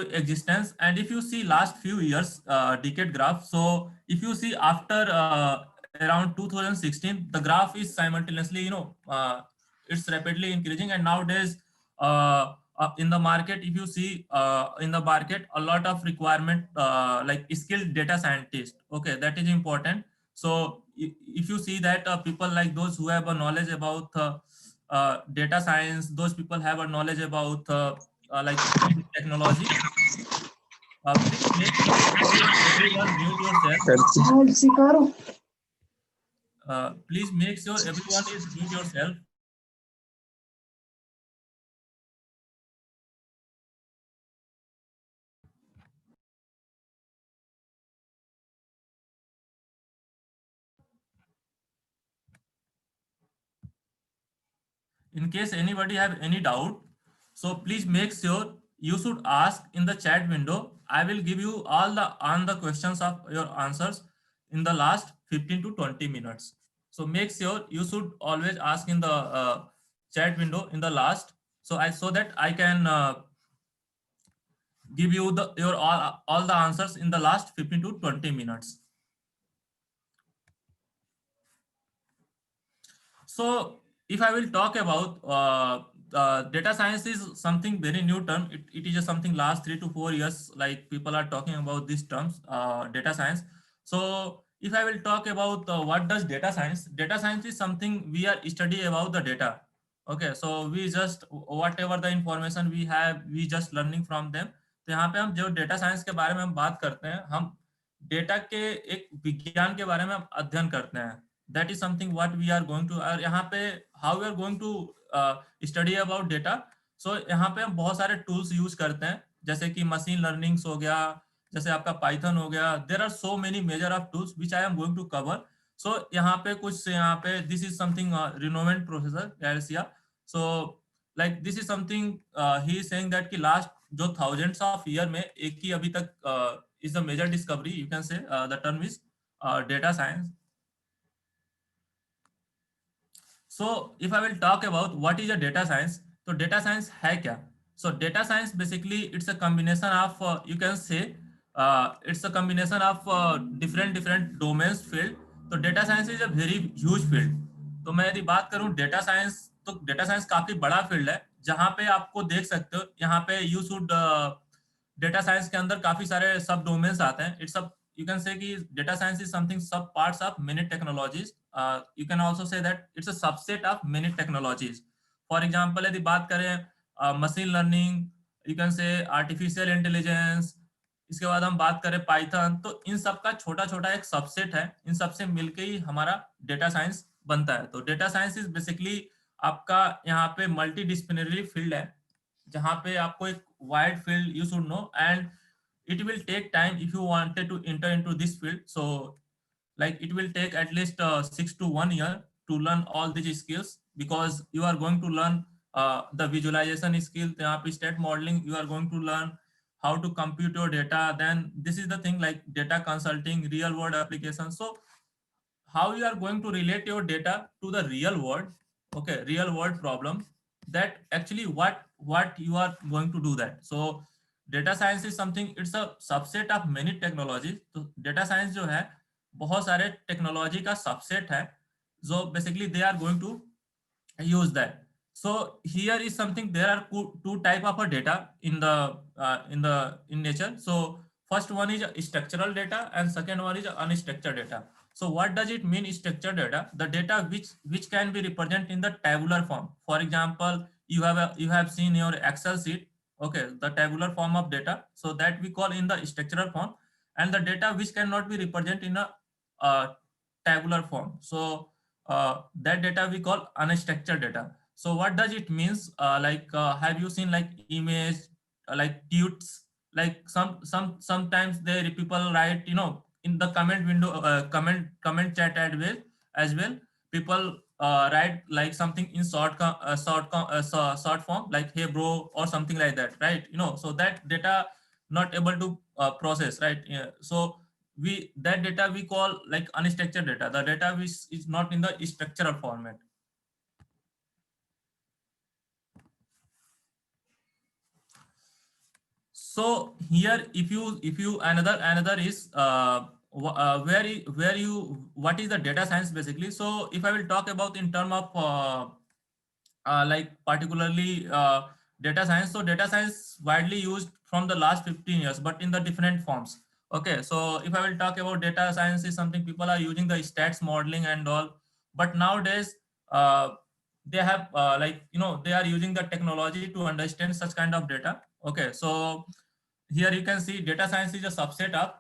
existence. And if you see last few years decade graph, so if you see after around 2016, the graph is simultaneously, it's rapidly increasing. And nowadays in the market, if you see in the market, a lot of requirement like skilled data scientist, okay, that is important. So if you see that people like those who have a knowledge about data science, those people have a knowledge about like technology. Please make sure everyone mute yourself. Please make sure everyone is mute yourself. In case anybody have any doubt, so please make sure you should ask in the chat window. I will give you all the questions of your answers in the last 15 to 20 minutes. So make sure you should always ask in the chat window in the last, so that I can give you your all the answers in the last 15 to 20 minutes. So if I will talk about data science is something very new term. It is just something last 3 to 4 years, like people are talking about these terms, data science. So if I will talk about what does data science is something we are study about the data. Okay, so we just whatever the information we have, we just learning from them. तो यहाँ पे हम जो data science के बारे में हम बात करते हैं, हम डेटा के एक विज्ञान के बारे में हम अध्ययन करते हैं. That is something what we are going to, और यहाँ पे how we are going to study about data. So यहाँ पे हम बहुत सारे tools use करते हैं, जैसे कि machine learning हो गया, जैसे आपका Python हो गया. There are so many major of tools which I am going to cover. So यहाँ पे कुछ यहाँ पे this is something renowned processor Garcia. So like this is something he is saying that कि last जो thousands of year में एक ही अभी तक is the major discovery, you can say. The term is data science. So if I will talk about what is a data science, तो data science है क्या? So data science basically it's a combination of you can say it's a combination of different domains field. तो data science is a very huge field. तो मैं यदि बात करूं data science, तो डेटा साइंस काफी बड़ा फील्ड है, जहां पे आपको देख सकते हो यहाँ पे यू शुड डेटा साइंस के अंदर काफी सारे सब डोमेन्स आते हैं. It's a you can say कि data science is something sub parts of many technologies. You can also say that it's a subset of many technologies. For example, यदि बात करें machine learning, you can say artificial intelligence, इसके बाद हम बात करें Python, तो इन सब का छोटा छोटा एक सबसेट है. इन सब से मिलके ही हमारा डेटा साइंस बनता है. तो डेटा साइंस इज बेसिकली आपका यहाँ पे मल्टी डिसिप्लिनरी फील्ड है, जहाँ पे आपको एक wide field you should no, and it will take time if you wanted to enter into this field. So like it will take at least 6 to 1 year to learn all these skills, because you are going to learn the visualization skill, यहाँ पे state modeling, you are going to learn how to compute your data. Then this is the thing like data consulting, real world application. So how you are going to relate your data to the real world, okay, real world problem, that actually what you are going to do that. So data science is something, it's a subset of many technologies. तो data science जो है बहुत सारे technology का subset है, जो basically they are going to use that. So here is something, there are two type of a data in the in nature. So first one is structural data and second one is unstructured data. So what does it mean structured data? The data which can be represented in the tabular form. For example, you have seen your Excel sheet, okay, the tabular form of data, so that we call in the structural form. And the data which cannot be represented in a tabular form, so that data we call unstructured data. So what does it means? Have you seen like image, like tweets, like sometimes there people write, in the comment window, comment chat as well. People write like something in short form, like hey bro or something like that, right? So that data not able to process, right? Yeah. So that data we call like unstructured data, the data which is not in the structural format. So here, if you another is where you what is the data science basically. So if I will talk about in term of like particularly data science, so data science widely used from the last 15 years but in the different forms. Okay, so if I will talk about data science is something people are using the stats modeling and all, but nowadays uh, they have like they are using the technology to understand such kind of data. Okay, so here you can see data science is a subset of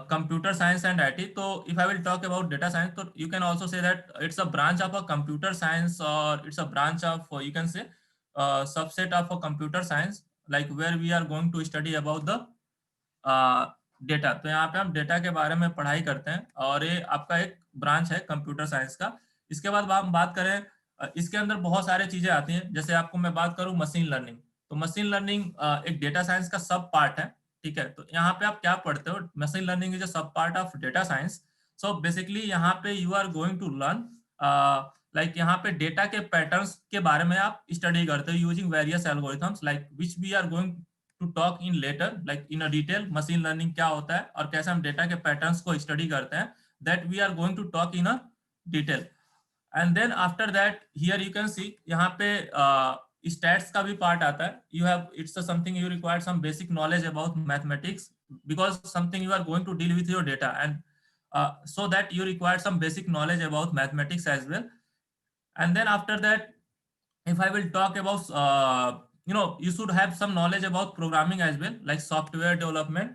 computer science and IT. So if I will talk about data science, so you can also say that it's a branch of a computer science, or it's a branch of you can say subset of a computer science, like where we are going to study about the data. तो यहाँ पे हम data के बारे में पढ़ाई करते हैं और ये आपका एक ब्रांच है कंप्यूटर साइंस का. इसके बाद हम बात करें इसके अंदर बहुत सारे चीजें आती हैं. जैसे आपको मैं बात करूं मशीन लर्निंग, तो मशीन लर्निंग एक डेटा साइंस का सब पार्ट है. ठीक है, तो यहाँ पे आप क्या पढ़ते हो, machine learning is a sub part of data science. So basically यहाँ पे you are going to learn like यहाँ पे डेटा के पैटर्न्स के बारे में आप स्टडी करते हो using various algorithms like which we are going to talk in later, like in a detail machine learning क्या होता है और कैसे हम डेटा के पैटर्न्स को स्टडी करते हैं, that we are going to talk in a detail. And then after that here you can see यहाँ पे स्टैट्स का भी पार्ट आता है. You have it's something you require some basic knowledge about mathematics because something you are going to deal with your data, and so that you require some basic knowledge about mathematics as well. And then after that, if I will talk about you should have some knowledge about programming as well, like software development.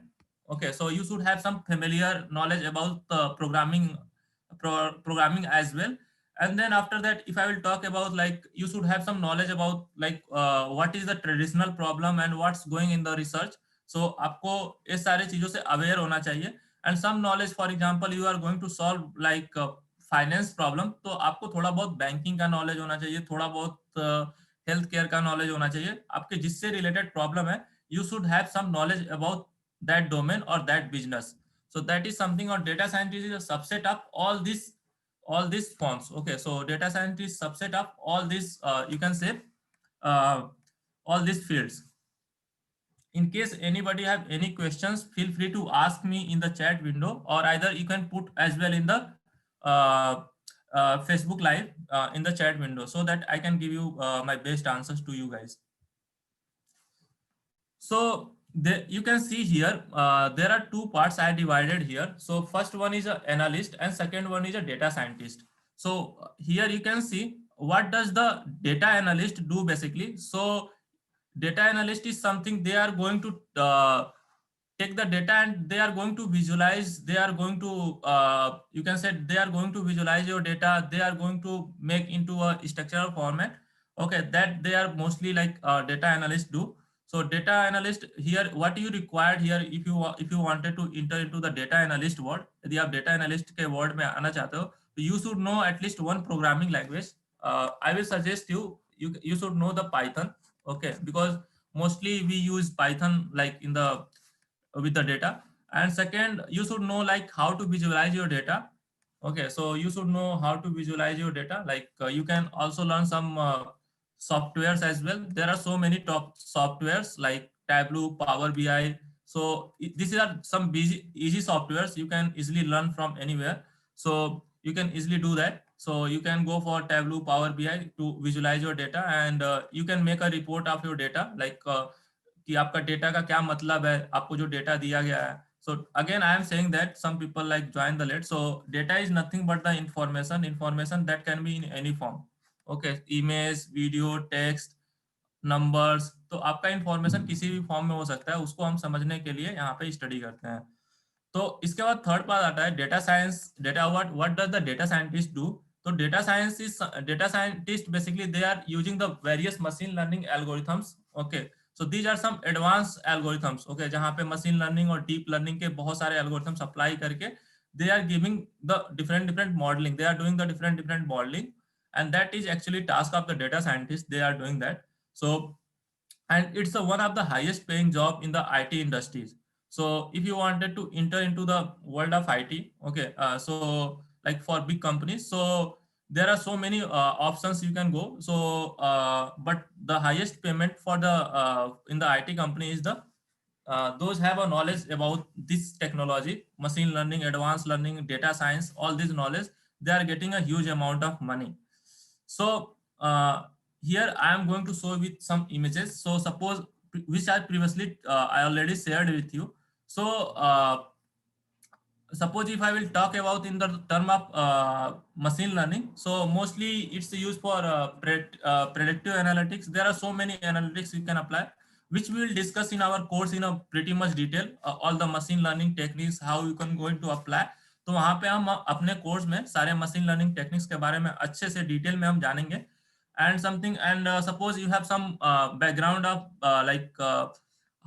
Okay, so you should have some familiar knowledge about programming as well. And then after that, if I will talk about, like, you should have some knowledge about like what is the traditional problem and what's going in the research. So आपको इस सारे चीजों से aware होना चाहिए. And some knowledge, for example you are going to solve like finance problem, तो आपको थोड़ा बहुत बैंकिंग का नॉलेज होना चाहिए, थोड़ा बहुत हेल्थ केयर का नॉलेज होना चाहिए. आपके जिससे रिलेटेड प्रॉब्लम है, you should have some knowledge about that domain और that business. So that is something, or data scientist is a subset of all these forms. Okay, so data scientist subset of all these you can say uh, all these fields. In case anybody have any questions, feel free to ask me in the chat window, or either you can put as well in the uh, Facebook live in the chat window, so that I can give you my best answers to you guys. So you can see here there are two parts I divided here. So first one is an analyst and second one is a data scientist. So here you can see what does the data analyst do basically. So data analyst is something they are going to take the data and they are going to visualize, they are going to you can say they are going to visualize your data, they are going to make into a structural format. Okay, that they are mostly like data analysts do. So data analyst here, what you required here, if you wanted to enter into the data analyst world, यदि आप data analyst के world में आना चाहते हो, तो you should know at least one programming language. I will suggest you should know the Python. Okay, because mostly we use Python like in the with the data. And second, you should know like how to visualize your data. Okay, so you should know how to visualize your data, like you can also learn some softwares as well. There are so many top softwares like Tableau, Power BI. So these are some easy softwares you can easily learn from anywhere. So you can easily do that. So you can go for Tableau, Power BI to visualize your data, and you can make a report of your data, like कि आपका data का क्या मतलब है, आपको जो data दिया गया है. So again, I am saying that some people like join the late. So data is nothing but the information that can be in any form. Okay, image, video, text, numbers. तो आपका information किसी भी form में हो सकता है, उसको हम समझने के लिए यहाँ पे स्टडी करते हैं. तो इसके बाद थर्ड पार्ट आता है data science. Data what does the data scientist do. तो data scientist basically they are using the various machine learning algorithms. Okay, so these are some advanced algorithms. Okay, जहाँ पे machine learning और deep learning के बहुत सारे algorithms apply करके they are giving the different modeling, they are doing the different modeling, and that is actually task of the data scientist. They are doing that. So and it's one of the highest paying job in the IT industries. So if you wanted to enter into the world of IT, okay, so like for big companies, so there are so many options you can go. So but the highest payment for the in the IT company is the those have a knowledge about this technology, machine learning, advanced learning, data science, all this knowledge, they are getting a huge amount of money. So here I am going to show with some images. So suppose, which I previously I already shared with you. So suppose if I will talk about in the term of machine learning, so mostly it's used for predictive analytics. There are so many analytics you can apply, which we will discuss in our course in a pretty much detail, all the machine learning techniques, how you can going to apply. तो वहां पे हम अपने course में सारे machine learning techniques के बारे में अच्छे से डिटेल में हम जानेंगे. And something, and suppose you have some background of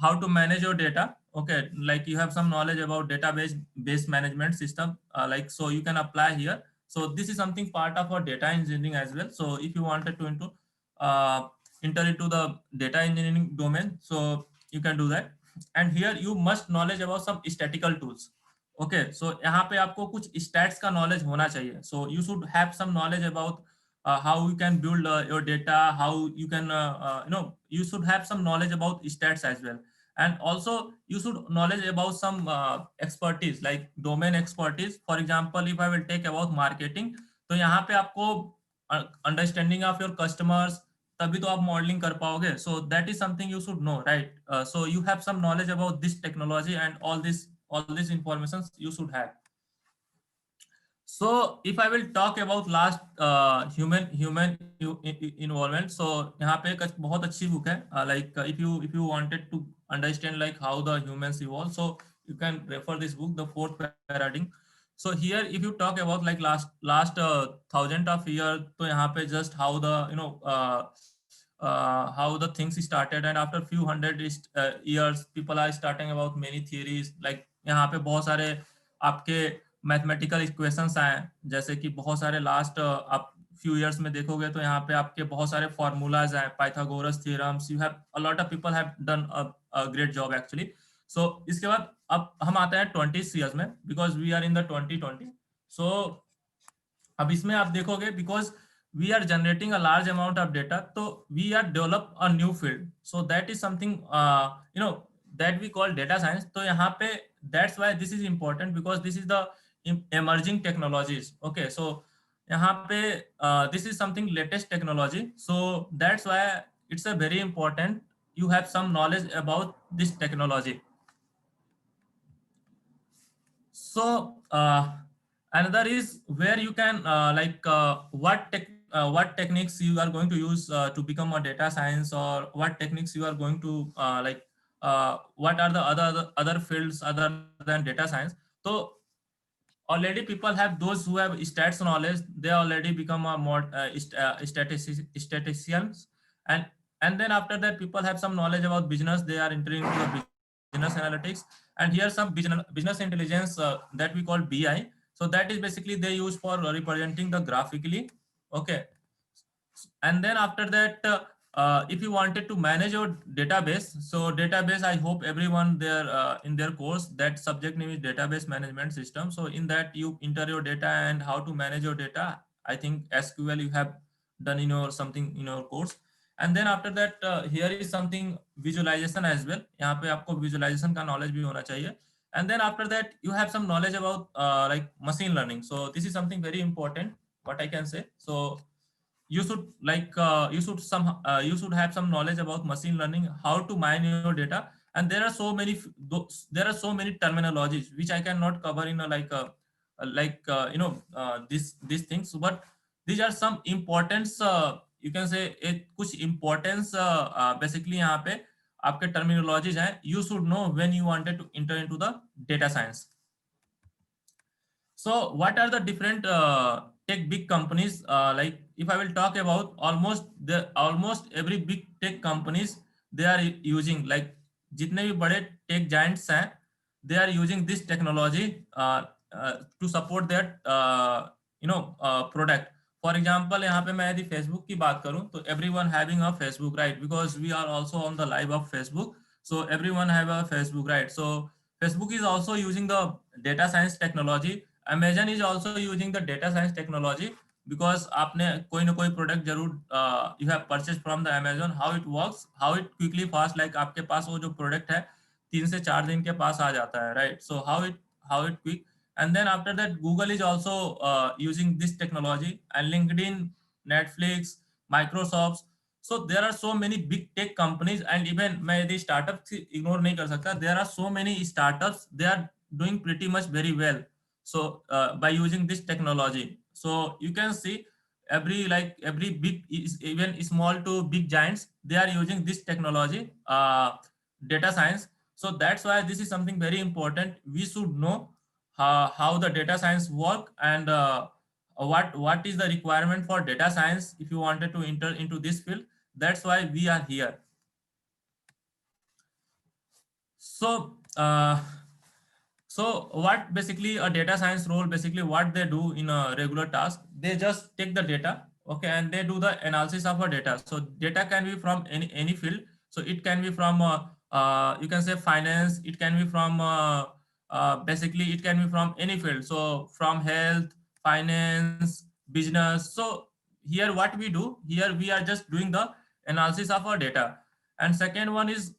how to manage your data. Okay, like you have some knowledge about database based management system, like so you can apply here. So this is something part of our data engineering as well. So if you wanted to uh, enter into the data engineering domain, so you can do that. And here you must knowledge about some statistical tools. Okay, so यहाँ पे आपको कुछ stats का knowledge होना चाहिए. So you should have some knowledge about how you can build your data, how you can you should have some knowledge about stats as well. And also you should knowledge about some expertise like domain expertise. For example, if I will take about marketing, तो यहाँ पे आपको understanding of your customers, तभी तो आप modelling कर पाओगे. So that is something you should know, right? So you have some knowledge about this technology, and all this information you should have. So if I will talk about last human involvement, so यहाँ पे एक बहुत अच्छी book है, like if you wanted to understand like how the humans evolve, so you can refer this book, The Fourth Paradigm. So here if you talk about like last thousand of year, तो यहाँ पे just how the how the things started, and after few hundred years people are starting about many theories. Like यहाँ पे बहुत सारे आपके mathematical equations आए, जैसे कि बहुत सारे लास्ट आप फ्यू इयर्स में देखोगे तो यहाँ पे आपके बहुत सारे फॉर्मूलाज आए, Pythagoras theorems. You have a lot of people have done a great job actually. So इसके बाद अब हम आते हैं 20 ईयर्स में, because we are in the 2020. So अब इसमें आप देखोगे, because we are generating a large amount of data, so we are develop a new field. So that is something that we call data science. तो यहाँ पे that's why this is important, because this is the emerging technologies. Okay, so यहाँ पे this is something latest technology, so that's why it's a very important you have some knowledge about this technology. So another is where you can what techniques you are going to use to become a data science, or what techniques you are going to what are the other fields other than data science. So already people have those who have stats knowledge, they already become a more statisticians. And then after that people have some knowledge about business, they are entering into the business analytics. And here some business intelligence that we call BI. So that is basically they use for representing the graphically. Okay, and then after that if you wanted to manage your database, so database, I hope everyone there in their course, that subject name is database management system. So in that you enter your data and how to manage your data. I think SQL you have done in your something in your course. And then after that here is something visualization as well. यहाँ पे आपको visualization का knowledge भी होना चाहिए. And then after that you have some knowledge about like machine learning. So this is something very important, what I can say. So you should you should have some knowledge about machine learning, how to mine your data. And there are so many there are so many terminologies which I cannot cover in these things, but these are some importance you can say एक कुछ importance basically यहाँ पे आपके terminologies हैं, you should know when you wanted to enter into the data science. So what are the different tech big companies? Like if I will talk about almost every big tech companies, they are using like जितने भी बड़े tech giants हैं, they are using this technology to support their product. For example, यहाँ पे मैं यदि Facebook की बात करूँ तो everyone having a Facebook, right? Because we are also on the live of Facebook, so everyone have a Facebook, right? So Facebook is also using the data science technology. Amazon is also using the data science technology, because आपने कोई ना कोई product जरूर you have purchase from the Amazon, how it works, how it quickly fast, like आपके पास वो जो product है 3 से 4 दिन के पास आ जाता है, right? So how it quick, and then after that Google is also using this technology, and LinkedIn, Netflix, Microsoft. So there are so many big tech companies, and even मैं यदि startups ignore नहीं कर सकता, there are so many startups, they are doing pretty much very well, so by using this technology. So you can see every big is even small to big giants, they are using this technology, data science. So that's why this is something very important. We should know how the data science work, and what is the requirement for data science if you wanted to enter into this field. That's why we are here. So so what basically a data science role, basically what they do in a regular task, they just take the data, okay, and they do the analysis of a data. So data can be from any field. So it can be from you can say finance, it can be from basically it can be from any field, so from health, finance, business. So here what we do, here we are just doing the analysis of our data. And second one is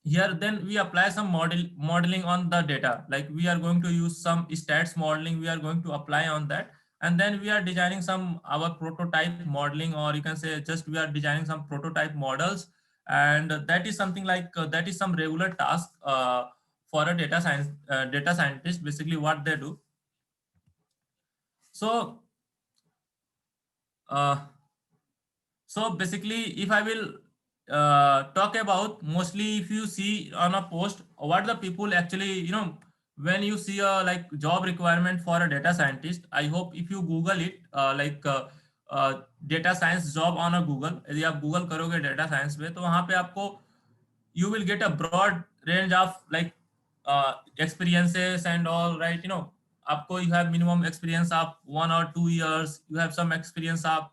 here then we apply some modeling on the data, like we are going to use some stats modeling, we are going to apply on that, and then we are designing some our prototype modeling, or you can say just we are designing some prototype models. And that is something like that is some regular task for a data scientist, basically what they do. So uh, so basically, if I will talk about, mostly if you see on a post, what the people actually, when you see a like job requirement for a data scientist, I hope if you Google it, data science job on a Google, यदि आप Google करोगे data science पे, तो वहाँ पे आपको you will get a broad range of like experiences and all, right? आपको you have minimum experience of 1 or 2 years, you have some experience of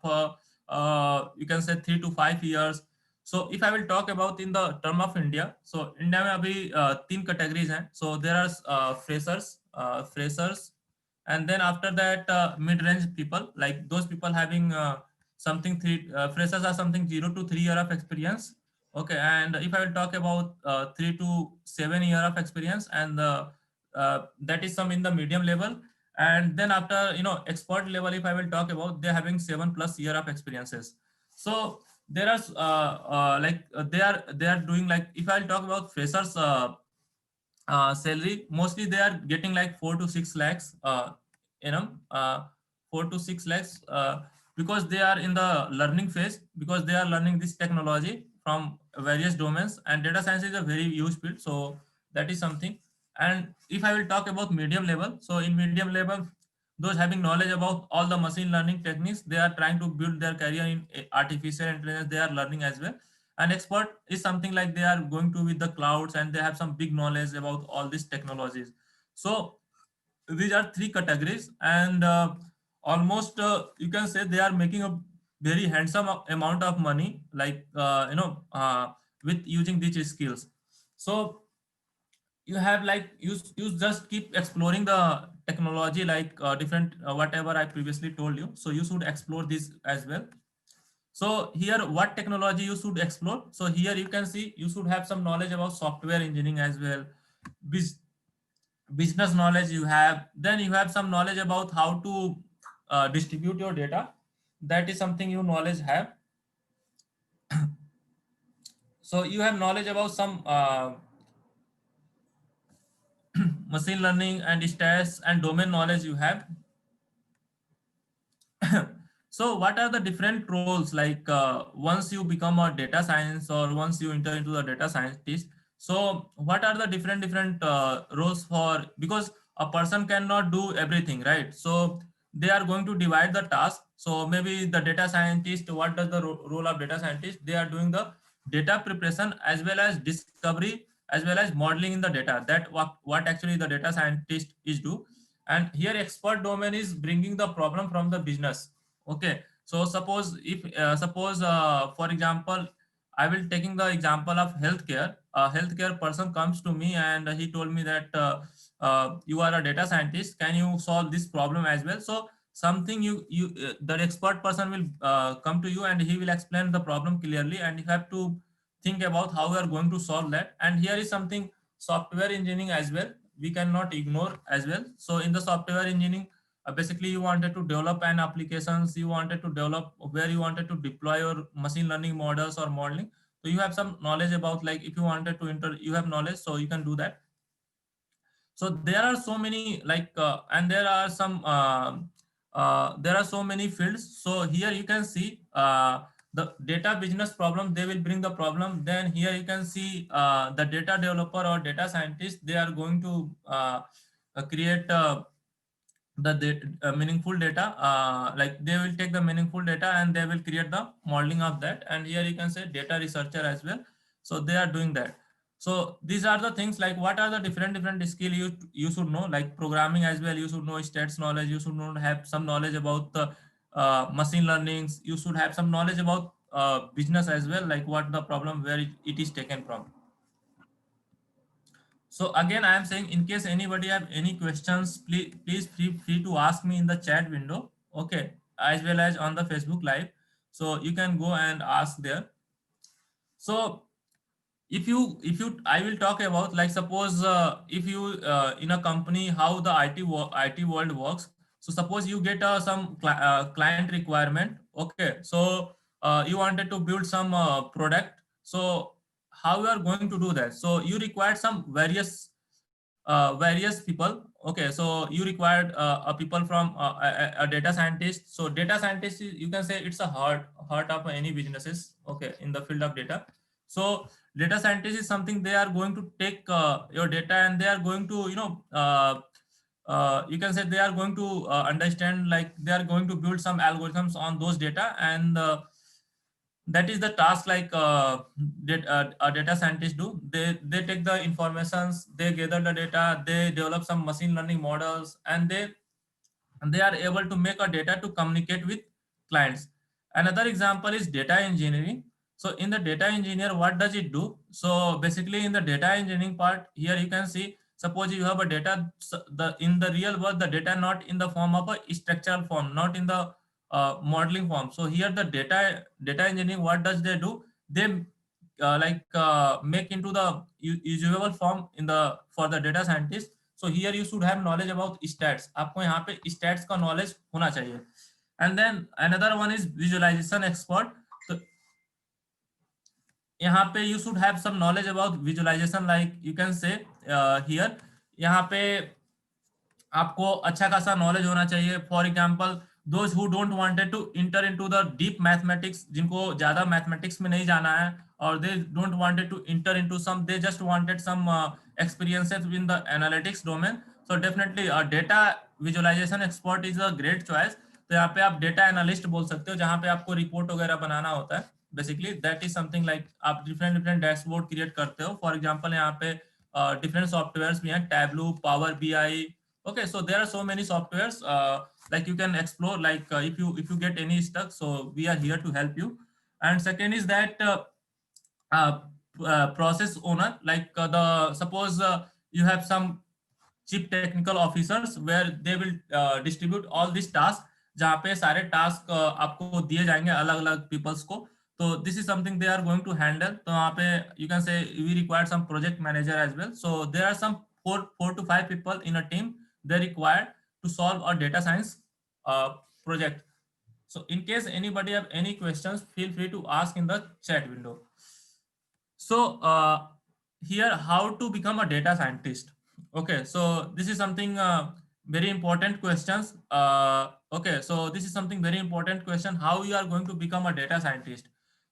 you can say 3 to 5 years. So if I will talk about in the term of India, so India में अभी 3 categories हैं. So there are freshers, and then after that mid-range people, like those people having something three freshers are something 0 to 3 year of experience. Okay, and if I will talk about 3 to 7 year of experience, and that is some in the medium level. And then after expert level, if I will talk about, they're having 7+ year of experiences. So there are they are doing, like if I'll talk about freshers salary, mostly they are getting like 4 to 6 lakhs you know uh, 4 to 6 lakhs because they are in the learning phase, because they are learning this technology from various domains, and data science is a very huge field. So that is something. And if I will talk about medium level, so in medium level, those having knowledge about all the machine learning techniques, they are trying to build their career in artificial intelligence, they are learning as well. And expert is something like they are going to with the clouds, and they have some big knowledge about all these technologies. So these are 3 categories, and almost you can say they are making a very handsome amount of money, like with using these skills. So you have like you just keep exploring the technology, like different whatever I previously told you, so you should explore this as well. So here what technology you should explore, so here you can see you should have some knowledge about software engineering as well. Bus- Business knowledge you have, then you have some knowledge about how to distribute your data, that is something you knowledge have. So you have knowledge about some machine learning and stats and domain knowledge you have. So what are the different roles, like once you become a data science, or once you enter into the data scientist, so what are the different roles for, because a person cannot do everything, right? So they are going to divide the task. So maybe the data scientist, what does the role of data scientist, they are doing the data preparation as well as discovery as well as modeling in the data, that what actually the data scientist is do. And here expert domain is bringing the problem from the business. Okay, so suppose for example, I will taking the example of healthcare. A healthcare person comes to me and he told me that you are a data scientist, can you solve this problem as well? So something the expert person will come to you and he will explain the problem clearly, and you have to think about how we are going to solve that. And here is something software engineering as well, we cannot ignore as well. So in the software engineering, basically you wanted to develop an applications, you wanted to develop where you wanted to deploy your machine learning models or modeling. So you have some knowledge about, like if you wanted to enter, you have knowledge, so you can do that. So there are so many like and there are so many fields. So here you can see the data business problem, they will bring the problem. Then here you can see the data developer or data scientist, they are going to create meaningful data, like they will take the meaningful data and they will create the modeling of that. And here you can say data researcher as well, so they are doing that. So these are the things, like what are the different skill you should know, like programming as well, you should know stats knowledge, you should know, have some knowledge about the machine learnings, you should have some knowledge about business as well, like what the problem, where it is taken from. So again, I am saying, in case anybody have any questions, please free to ask me in the chat window, okay, as well as on the Facebook Live. So you can go and ask there. So if you I will talk about, like suppose if you in a company, how the IT world works. So suppose you get some client requirement, okay. So you wanted to build some product. So how you are going to do that? So you required some various people, okay. So you required a people from a data scientist. So data scientist you can say it's a heart of any businesses, okay, in the field of data. So data scientist is something, they are going to take your data and they are going to, you can say they are going to understand, like they are going to build some algorithms on those data. And that is the task, like a data scientist do. They take the informations, they gather the data, they develop some machine learning models, and they are able to make a data to communicate with clients. Another example is data engineering. So in the data engineer, what does it do? So basically in the data engineering part, here you can see, suppose you have a data, the in the real world, the data not in the form of a structural form, not in the modeling form. So here the data engineering, what does they do? They make into the usable form in the for the data scientist. So here you should have knowledge about stats, आपको यहाँ पे stats का knowledge होना चाहिए. And then another one is visualization expert. तो यहाँ पे you should have some knowledge about visualization, like you can say here, यहाँ पे आपको अच्छा खासा नॉलेज होना चाहिए. For example, those who don't wanted to enter into the deep mathematics, जिनको ज्यादा मैथमेटिक्स में नहीं जाना है, और they don't wanted to enter into some, they just wanted some experiences in the analytics domain. So definitely a data visualization expert is a great choice. तो यहाँ पे आप डेटा एनालिस्ट बोल सकते हो, जहाँ पे आपको रिपोर्ट वगैरह बनाना होता है. Basically that is something like आप डिफरेंट डिफरेंट डैशबोर्ड क्रिएट करते हो. फॉर एग्जांपल यहाँ पे डिफरेंट सॉफ्टवेयर्स भी हैं, tableau, power BI. Okay, so there are so many softwares, like you can explore, like if you get any stuck, so we are here to help you. And second is that uh, process owner, like the suppose you have some chief technical officers where they will distribute all these tasks, जहाँ पे सारे task आपको दिए जाएंगे अलग अलग peoples को. तो this is something they are going to handle. तो वहाँ पे you can say we require some project manager as well. So there are some 4 to 5 people in a team, they required to solve a data science project. So in case anybody have any questions, feel free to ask in the chat window. So here, how to become a data scientist? Okay, so this is something very important questions. Okay, so this is something very important question, how you are going to become a data scientist.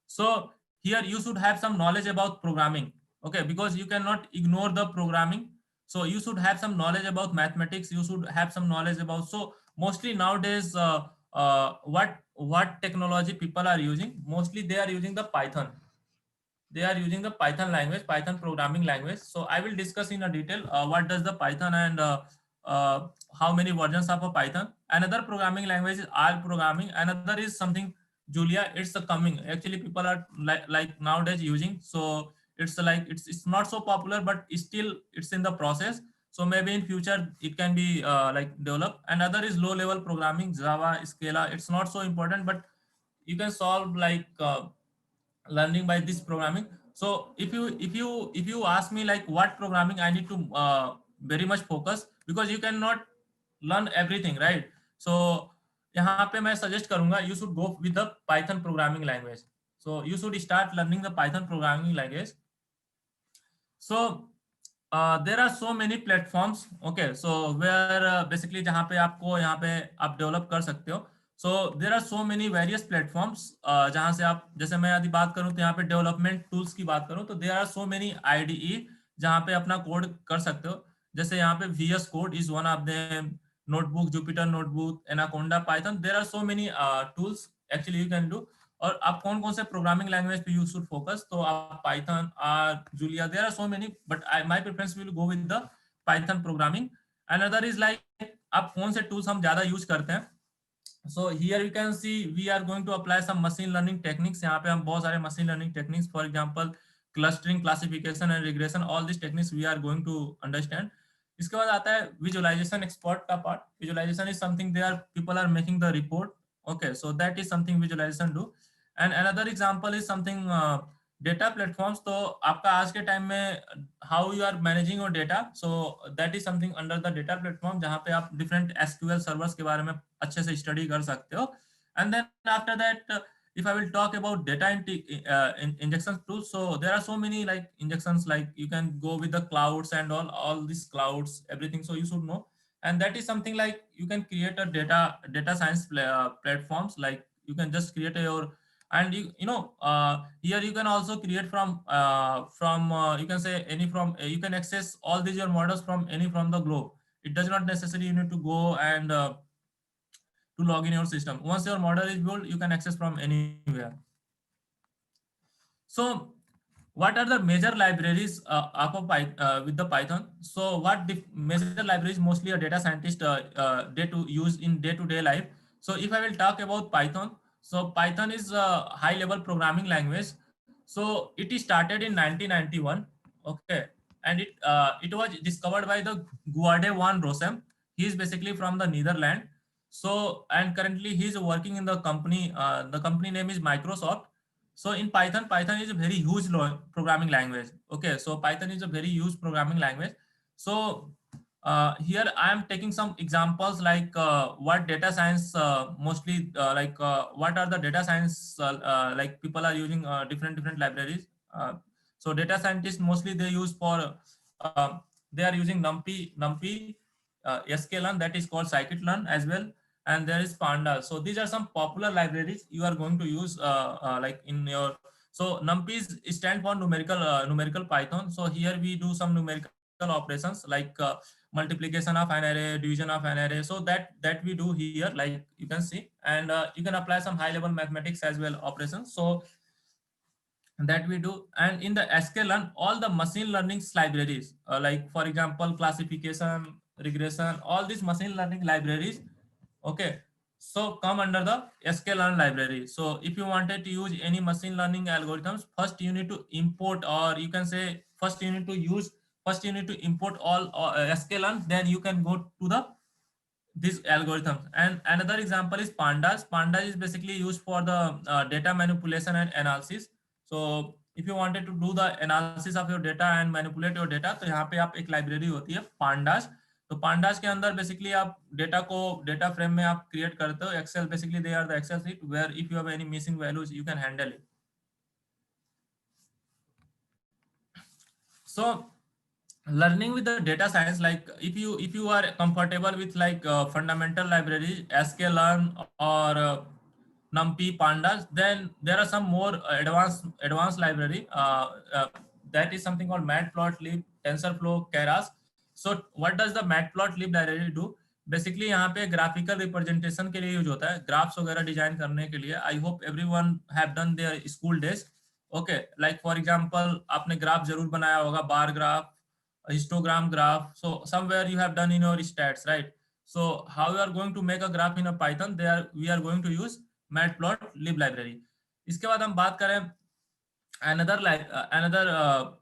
So here you should have some knowledge about programming, okay, because you cannot ignore the programming. So you should have some knowledge about mathematics, you should have some knowledge about, so mostly nowadays what technology people are using, mostly they are using the Python. They are using the Python language, Python programming language. So I will discuss in a detail what does the Python, and how many versions of a Python. Another programming language is R programming. Another is something Julia. It's a coming. Actually, people are like nowadays using. So it's like it's not so popular, but still it's in the process. So maybe in future it can be like developed. And other is low level programming, Java, Scala. It's not so important, but you can solve like learning by this programming. So if you ask me like what programming I need to very much focus, because you cannot learn everything, right? So यहाँ पे मैं suggest करूंगा you should go with the Python programming language. So you should start learning the Python programming language. So there are so many platforms, okay, so where basically जहाँ पे आपको यहाँ पे आप डेवलप कर सकते हो. So there are so many various platforms जहाँ से आप, जैसे मैं यदि बात करूँ तो यहाँ पे डेवलपमेंट टूल्स की बात करूँ तो there are so many IDE जहाँ पे अपना कोड कर सकते हो. जैसे यहाँ पे VS Code is one of them, notebook, Jupyter notebook, Anaconda, Python. There are so many tools actually you can do. और आप कौन कौन से प्रोग्रामिंग लैंग्वेज पे यू शुड फोकस, तो आप Python, R, Julia, there are so many, but my preference will go with the Python programming. And other is like आप कौन से टूल्स हम ज्यादा यूज करते हैं. So here you can see we are going to apply some machine learning techniques. यहाँ पे हम बहुत सारे machine learning techniques, for example clustering, classification and regression, all these techniques we are going to understand. इसके बाद आता है visualization export का part. Visualization is something they are people are making the report. Okay, so that is something visualization do. And another example is something data platforms. तो आपका आज के time में how you are managing your data, so that is something under the data platform जहाँ पे आप different SQL servers के बारे में अच्छे से स्टडी कर सकते हो. And then after that if I will talk about data injection tools, so there are so many like injections, like you can go with the clouds and all these clouds, everything, so you should know. And that is something like you can create a data science platforms, like you can just create your, and here you can also create from you can say any from you can access all these your models from any from the globe. It does not necessarily you need to go and to log in your system. Once your model is built, you can access from anywhere. So what are the major libraries with the Python? So what major libraries mostly a data scientist day to use in day-to-day life. So if I will talk about Python, so Python is a high level programming language. So it is started in 1991. Okay, and it was discovered by the Guade van Rossum. He is basically from the Netherlands. So and currently he is working in the company. The company name is Microsoft. So in Python is a very huge programming language. Okay, so Python is a very huge programming language. So here I am taking some examples like what data science mostly what are the data science like people are using different libraries. So data scientists mostly they use for they are using NumPy, sklearn, that is called scikit-learn as well, and there is Pandas. So these are some popular libraries you are going to use like in your. So NumPy stand for numerical Python. So here we do some numerical operations like multiplication of an array, division of an array. So that we do here, like you can see, and you can apply some high level mathematics as well operations. So that we do. And in the sklearn, all the machine learning libraries like for example classification, regression, all these machine learning libraries, okay, so come under the sklearn library. So if you wanted to use any machine learning algorithms, first you need to import, or you can say first you need to import all sklearn, then you can go to the these algorithms. And another example is Pandas. Pandas is basically used for the data manipulation and analysis. So if you wanted to do the analysis of your data and manipulate your data, तो यहाँ पे आप एक library होती है Pandas. तो Pandas के अंदर basically आप डेटा को डेटा फ्रेम में आप क्रिएट करते हो. Excel basically they are the Excel sheet where if you have any missing values you can handle it. So learning with the data science, like if you are comfortable with like fundamental libraries sklearn or NumPy, Pandas, then there are some more advanced library that is something called Matplotlib, TensorFlow, Keras. So what does the Matplotlib library do? Basically यहाँ पे graphical representation के लिए use होता है, graphs वगैरह design करने के लिए. I hope everyone have done their school days. Okay, like for example आपने ग्राफ जरूर बनाया होगा, bar graph, histogram graph. So somewhere you have done in your stats, right? So how you are going to make a graph in a Python? We are going to use Matplotlib library. इसके बाद हम बात करें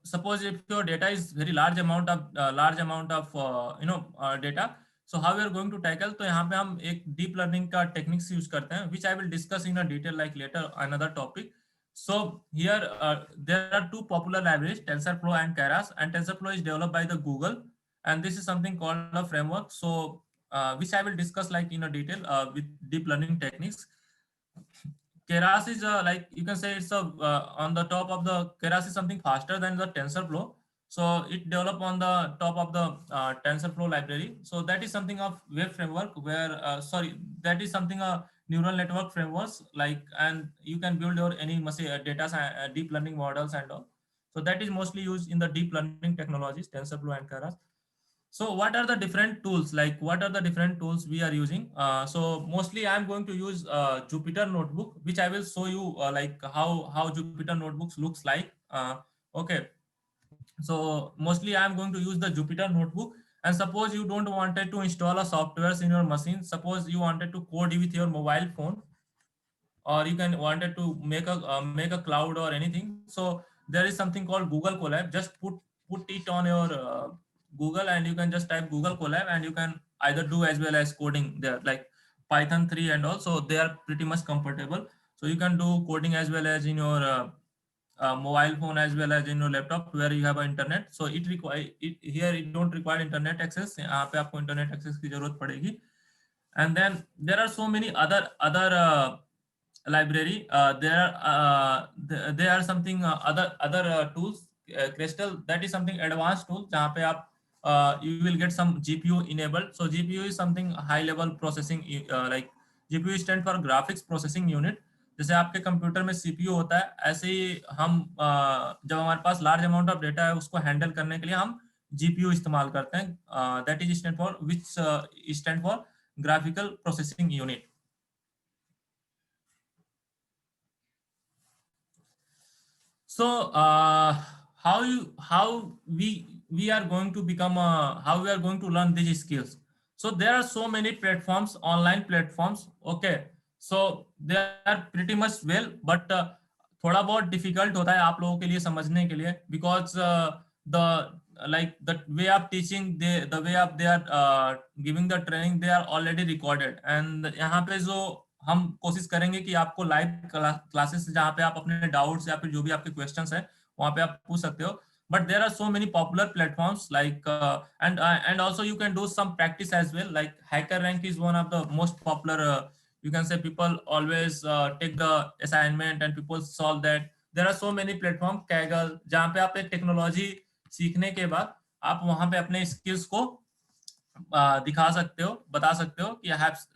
Suppose if your data is very large amount of data, so how we are going to tackle, तो यहाँ पे हम एक deep learning का techniques use करते हैं, which I will discuss in a detail like later another topic. So here there are two popular libraries, TensorFlow and Keras, and TensorFlow is developed by the Google, and this is something called a framework, so which I will discuss like in a detail with deep learning techniques. Keras is like you can say it's a on the top of the Keras is something faster than the TensorFlow. So it developed on the top of the TensorFlow library. So that is something of web framework where that is something a neural network frameworks like, and you can build your any deep learning models and all. So that is mostly used in the deep learning technologies, TensorFlow and Keras. So what are the different tools? Like what are the different tools we are using? So mostly I'm going to use Jupyter Notebook, which I will show you like how Jupyter Notebooks looks like. Okay. So mostly I'm going to use the Jupyter Notebook. And suppose you don't wanted to install a softwares in your machine. Suppose you wanted to code with your mobile phone, or you can wanted to make a cloud or anything. So there is something called Google Colab. Just put it on your Google, and you can just type Google Colab, and you can either do as well as coding there like Python 3 and all. So they are pretty much compatible, so you can do coding as well as in your mobile phone as well as in your laptop where you have a internet. So it require it here, it don't require internet access. यहाँ पे आपको internet access की जरूरत पड़ेगी. And then there are so many other library. There are something other tools. Crystal, that is something advanced tool जहाँ पे आप you will get some GPU enabled. So GPU is something high level processing, like GPU stand for graphics processing unit. जैसे आपके computer में CPU होता है, ऐसे ही हम जब हमारे पास लार्ज अमाउंट ऑफ डेटा है उसको हैंडल करने के लिए हम जीपीयू इस्तेमाल करते हैं. That is stand for which stand for graphical processing unit. So how we are going to become how we are going to learn these skills. So there are so many platforms, online platforms. Okay, so they are pretty much well, but थोड़ा बहुत difficult होता है आप लोगों के लिए समझने के लिए, because the like the way of teaching, the way of they are giving the training, they are already recorded. And यहाँ पे जो हम कोशिश करेंगे कि आपको लाइव क्लासेस जहाँ पे आप अपने डाउट्स या फिर जो भी आपके क्वेश्चंस हैं वहाँ पे आप पूछ सकते हो. But there are so many popular platforms like and also you can do some practice as well. Like HackerRank is one of the most popular. You can say people always take the assignment and people solve that. There are so many platforms, Kaggle, जहाँ पे आप एक technology सीखने के बाद आप वहाँ पे अपने स्किल्स को दिखा सकते हो, बता सकते हो कि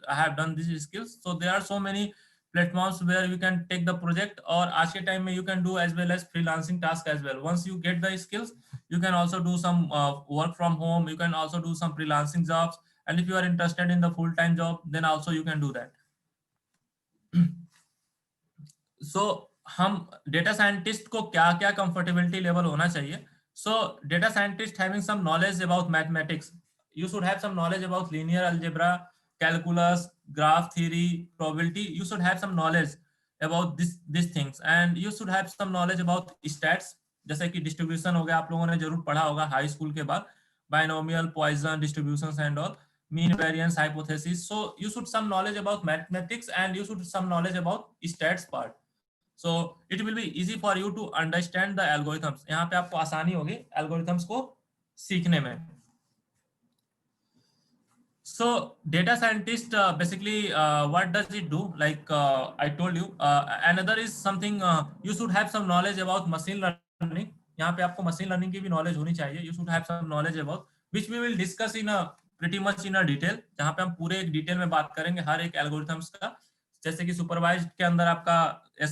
I have done these skills. So there are so many platforms where you can take the project, और आज के टाइम में you can do as well as freelancing task as well. Once you get the skills, you can also do some work from home. You can also do some freelancing jobs, and if you are interested in the full-time job, then also you can do that. So हम data scientist को क्या क्या comfortability level होना चाहिए. So data scientist having some knowledge about mathematics, you should have some knowledge about linear algebra, calculus, graph theory, probability. You should have some knowledge about these things, and you should have some knowledge about stats. जैसे कि distribution हो गया, आप लोगों ने जरूर पढ़ा होगा हाई स्कूल के बाद, binomial, Poisson distributions and all, mean variance hypothesis. So you should some knowledge about mathematics, and you should some knowledge about stats part. So it will be easy for you to understand the algorithms. यहाँ पे आपको आसानी होगी algorithms को सीखने में. So data scientist basically what does it do? Like I told you, another is something you should have some knowledge about machine learning. यहाँ पे आपको machine learning की भी knowledge होनी चाहिए. You should have some knowledge about which we will discuss in a pretty much in a detail. जहाँ पे हम पूरे एक डिटेल में बात करेंगे हर एक algorithms का. जैसे कि सुपरवाइज्ड के अंदर आपका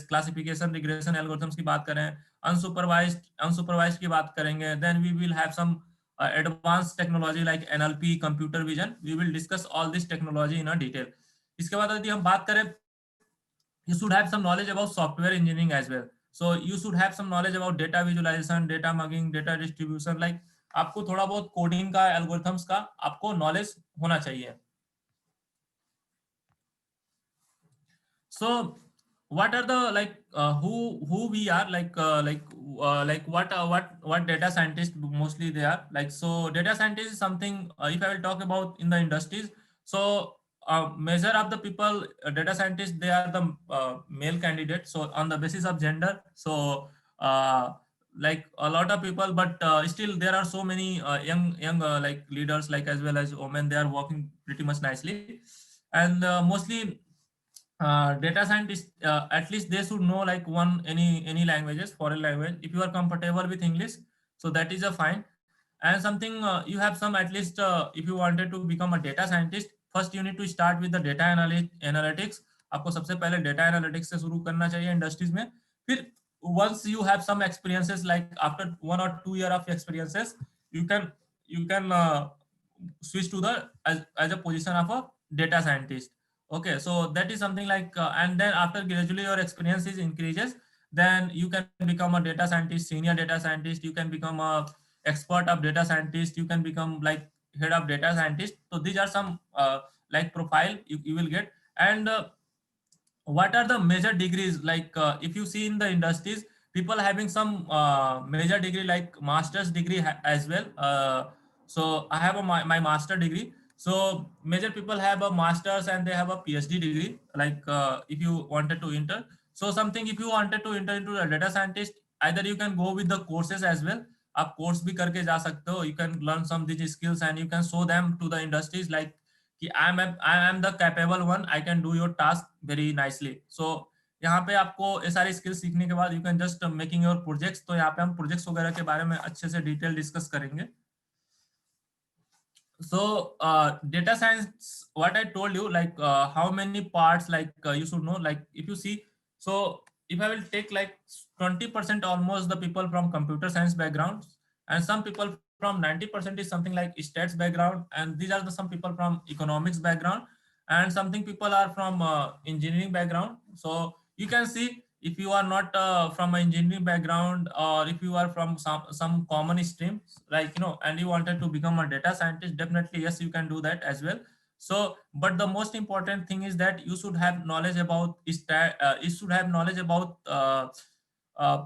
क्लासिफिकेशन रिग्रेशन एल्गोरिथम्स की बात करें, अनसुपरवाइज्ड की बात करेंगे, then we will have some advanced technology like NLP, computer vision. We will discuss all this technology in a detail. इसके बाद यदि हम बात करें, you should have some knowledge about software engineering as well. So you should have some knowledge about data visualization, data mugging, data distribution. Like आपको थोड़ा बहुत coding का, एल्गोरिथम्स का आपको नॉलेज होना चाहिए. So what are the who we are what data scientists mostly they are like. So data scientist is something, if I will talk about in the industries, so measure of the people, data scientists, they are the male candidates, so on the basis of gender. So uh, like a lot of people, but still there are so many young like leaders, like as well as women, they are working pretty much nicely. And mostly data scientists, at least they should know like one any languages, foreign language. If you are comfortable with English, so that is a fine. And something, you have some, at least if you wanted to become a data scientist, first you need to start with the data analytics. आपको सबसे पहले data analytics से शुरू करना चाहिए industries में. फिर once you have some experiences, like after 1 or 2 year of experiences, you can switch to the as a position of a data scientist. Okay, so that is something like, and then after gradually your experience is increases, then you can become a data scientist, senior data scientist, you can become a expert of data scientist, you can become like head of data scientist. So these are some like profile you will get. And what are the major degrees, like if you see in the industries, people having some major degree like master's degree as well. So I have my master degree. So major people have a master's and they have a PhD degree, like if you wanted to enter. So something, if you wanted to enter into a data scientist, either you can go with the courses as well. आप course भी करके जा सकते हो. You can learn some these skills and you can show them to the industries, like कि I am the capable one, I can do your task very nicely. So यहाँ पे आपको ये सारी स्किल्स सीखने के बाद you can just making your projects. तो यहाँ पे हम प्रोजेक्ट्स वगैरह के बारे में अच्छे से डिटेल डिस्कस करेंगे. So data science, what I told you, like how many parts, like you should know, like if you see, so if I will take like 20% almost the people from computer science backgrounds, and some people from 90% is something like stats background, and these are the some people from economics background, and something people are from engineering background. So you can see, if you are not from an engineering background, or if you are from some common streams, like and you wanted to become a data scientist, definitely yes, you can do that as well. So but the most important thing is that you should have knowledge about you should have knowledge about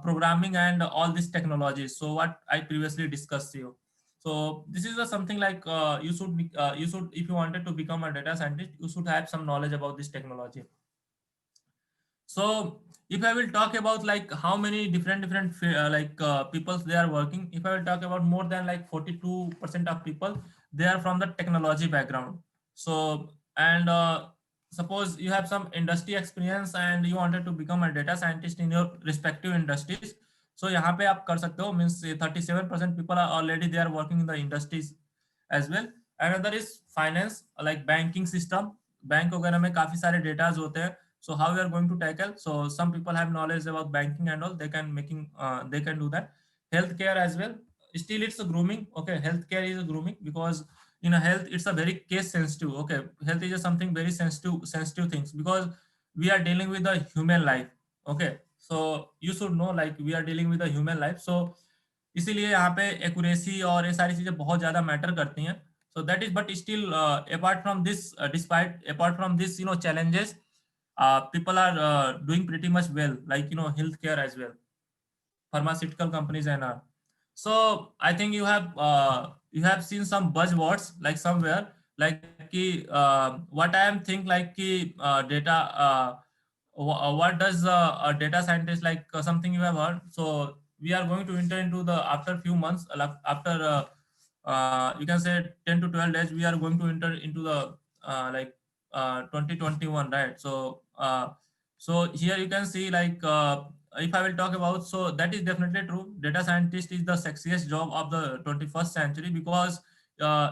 programming and all these technologies, so what I previously discussed to you. So this is something like you should, if you wanted to become a data scientist, you should have some knowledge about this technology. So if I will talk about like how many different people they are working, if I will talk about more than like 42% of people, they are from the technology background. So and suppose you have some industry experience and you wanted to become a data scientist in your respective industries, so यहाँ पे आप कर सकते हो. Means 37% people are already they are working in the industries as well. Another is finance, like banking system. Bank वगैरह में काफी सारे डेटाज होते हैं. So how we are going to tackle? So some people have knowledge about banking and all, they can do that. Healthcare as well, still it's a grooming. Okay, healthcare is a grooming, because in a health it's a very case sensitive. Okay, health is a something very sensitive things, because we are dealing with a human life. Okay, so you should know like we are dealing with a human life. So इसीलिए यहाँ पे accuracy और ये सारी चीजें बहुत ज्यादा matter करती हैं. So that is, but still apart from this, despite apart from this challenges, people are doing pretty much well, like healthcare as well, pharmaceutical companies and all. So I think you have seen some buzzwords like somewhere, like what I am think like data, what does a data scientist, like something you have heard. So we are going to enter into the, after few months, like after you can say 10 to 12 days, we are going to enter into the 2021, right? So so here you can see like if I will talk about, so that is definitely true. Data scientist is the sexiest job of the 21st century, because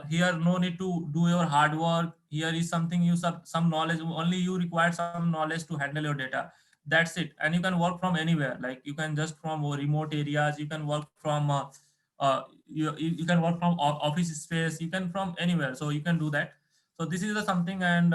here no need to do your hard work. Here is something you some knowledge, only you require some knowledge to handle your data. That's it. And you can work from anywhere, like you can just from remote areas, you can work from you can work from office space, you can from anywhere, so you can do that. So this is the something. And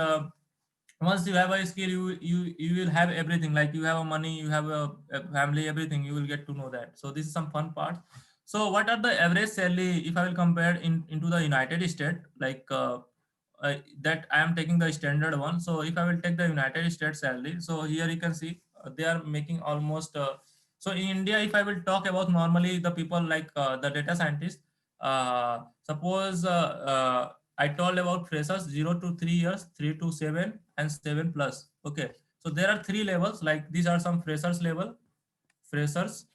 once you have a skill, you will have everything, like you have a money, you have a family, everything, you will get to know that. So this is some fun part. So what are the average salary, if I will compare into the United States, like that I am taking the standard one. So if I will take the United States salary, so here you can see they are making almost so in India, if I will talk about normally the people like the data scientists, suppose I told about freshers 0 to 3 years, 3 to 7, and 7 plus. Okay, so there are three levels. Like these are some freshers level, freshers.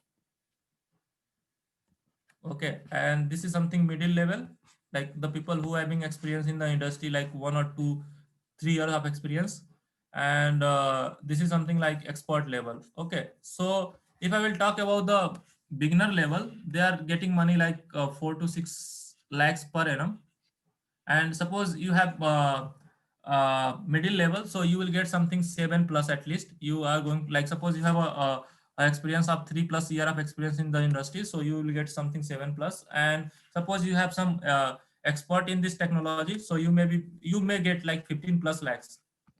Okay, and this is something middle level, like the people who having experience in the industry, like 1 or 2, 3 years of experience, and this is something like expert level. Okay, so if I will talk about the beginner level, they are getting money like 4 to 6 lakhs per annum. And suppose you have middle level, so you will get something 7 plus at least. You are going, like suppose you have a experience of 3 plus year of experience in the industry, so you will get something 7 plus. And suppose you have some expert in this technology, so you may get like 15 plus lakhs.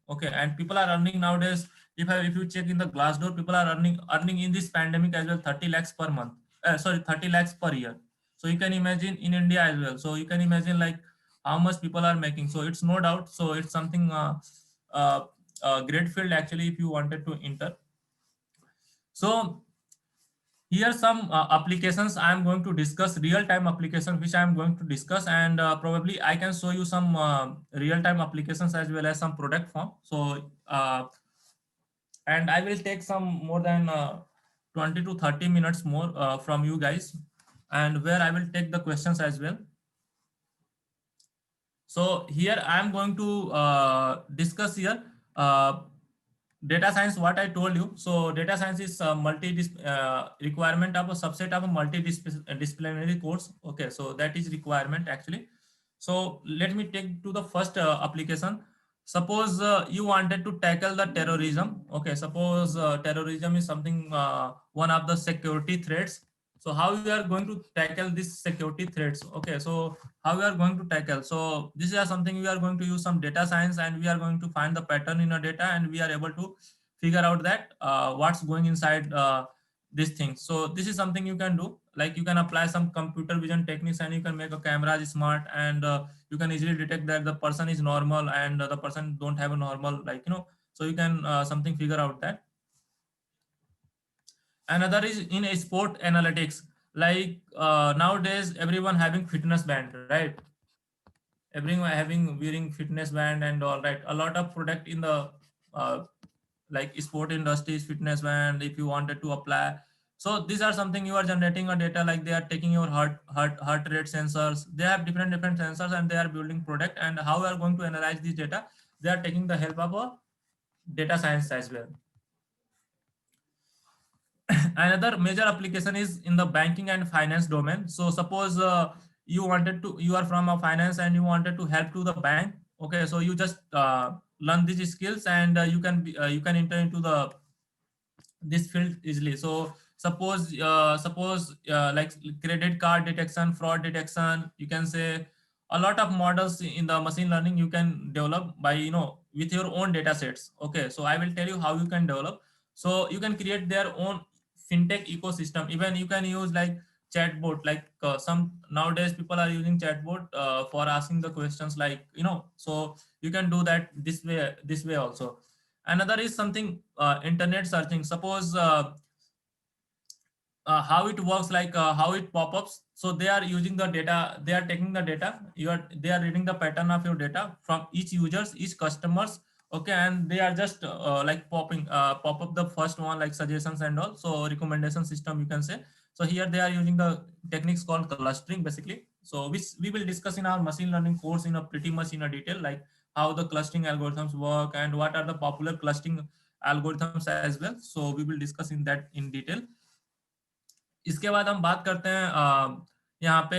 Okay, and people are earning nowadays. If you check in the Glassdoor, people are earning in this pandemic as well 30 lakhs per month. Sorry, 30 lakhs per year. So you can imagine in India as well. So you can imagine like how much people are making. So it's no doubt. So it's something uh, great field actually if you wanted to enter. So here some applications I am going to discuss, real time applications which I am going to discuss, and probably I can show you some real time applications as well as some product form. So and I will take some more than 20 to 30 minutes more from you guys, and where I will take the questions as well. So here I am going to discuss here uh, data science. What I told you. So data science is a requirement of a subset of a multidisciplinary course. Okay, so that is requirement actually. So let me take to the first application. Suppose you wanted to tackle the terrorism. Okay, suppose terrorism is something one of the security threats. So how we are going to tackle this security threats? Okay, so how we are going to tackle? So this is something we are going to use some data science, and we are going to find the pattern in a data, and we are able to figure out that what's going inside these things. So this is something you can do. Like you can apply some computer vision techniques, and you can make a camera smart, and you can easily detect that the person is normal and the person don't have a normal, like so you can something figure out that. Another is in a sport analytics. Like nowadays everyone having fitness band, right? Everyone having wearing fitness band and all, right? A lot of product in the uh, like sport industries, fitness band if you wanted to apply. So these are something you are generating a data, like they are taking your heart rate sensors. They have different sensors, and they are building product. And how we are going to analyze this data? They are taking the help of a data science as well. Another major application is in the banking and finance domain. So suppose you are from a finance and you wanted to help to the bank. Okay, so you just learn these skills, and you can enter into the this field easily. So suppose like credit card detection, fraud detection, you can say a lot of models in the machine learning you can develop by with your own data sets. Okay, so I will tell you how you can develop. So you can create their own fintech ecosystem. Even you can use like chatbot, like some nowadays people are using chatbot for asking the questions, like so you can do that this way also. Another is something internet searching. Suppose how it works, like how it pop-ups. So they are using the data, they are taking the data, they are reading the pattern of your data from each users, each customers. Okay, and they are just like pop up the first one, like suggestions and all, so recommendation system you can say. So here they are using the techniques called clustering basically, so which we will discuss in our machine learning course in a pretty much in a detail, like how the clustering algorithms work and what are the popular clustering algorithms as well. So we will discuss in that in detail. इसके बाद हम बात करते हैं यहाँ पे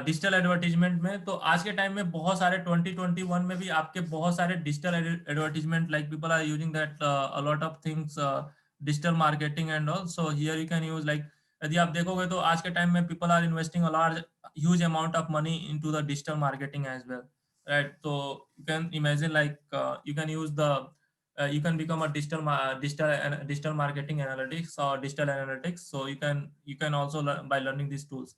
digital advertisement में। तो आज के टाइम में बहुत सारे 2021 में भी आपके बहुत सारे digital advertisement, like people are using that a lot of things, digital marketing and all. So here you can use like, यदि आप देखोगे तो आज के टाइम में people are investing a large huge amount of money into the digital marketing as well, right? तो you can imagine like you can use the you can become a digital marketing analytics or digital analytics. So you can also learn by learning these tools.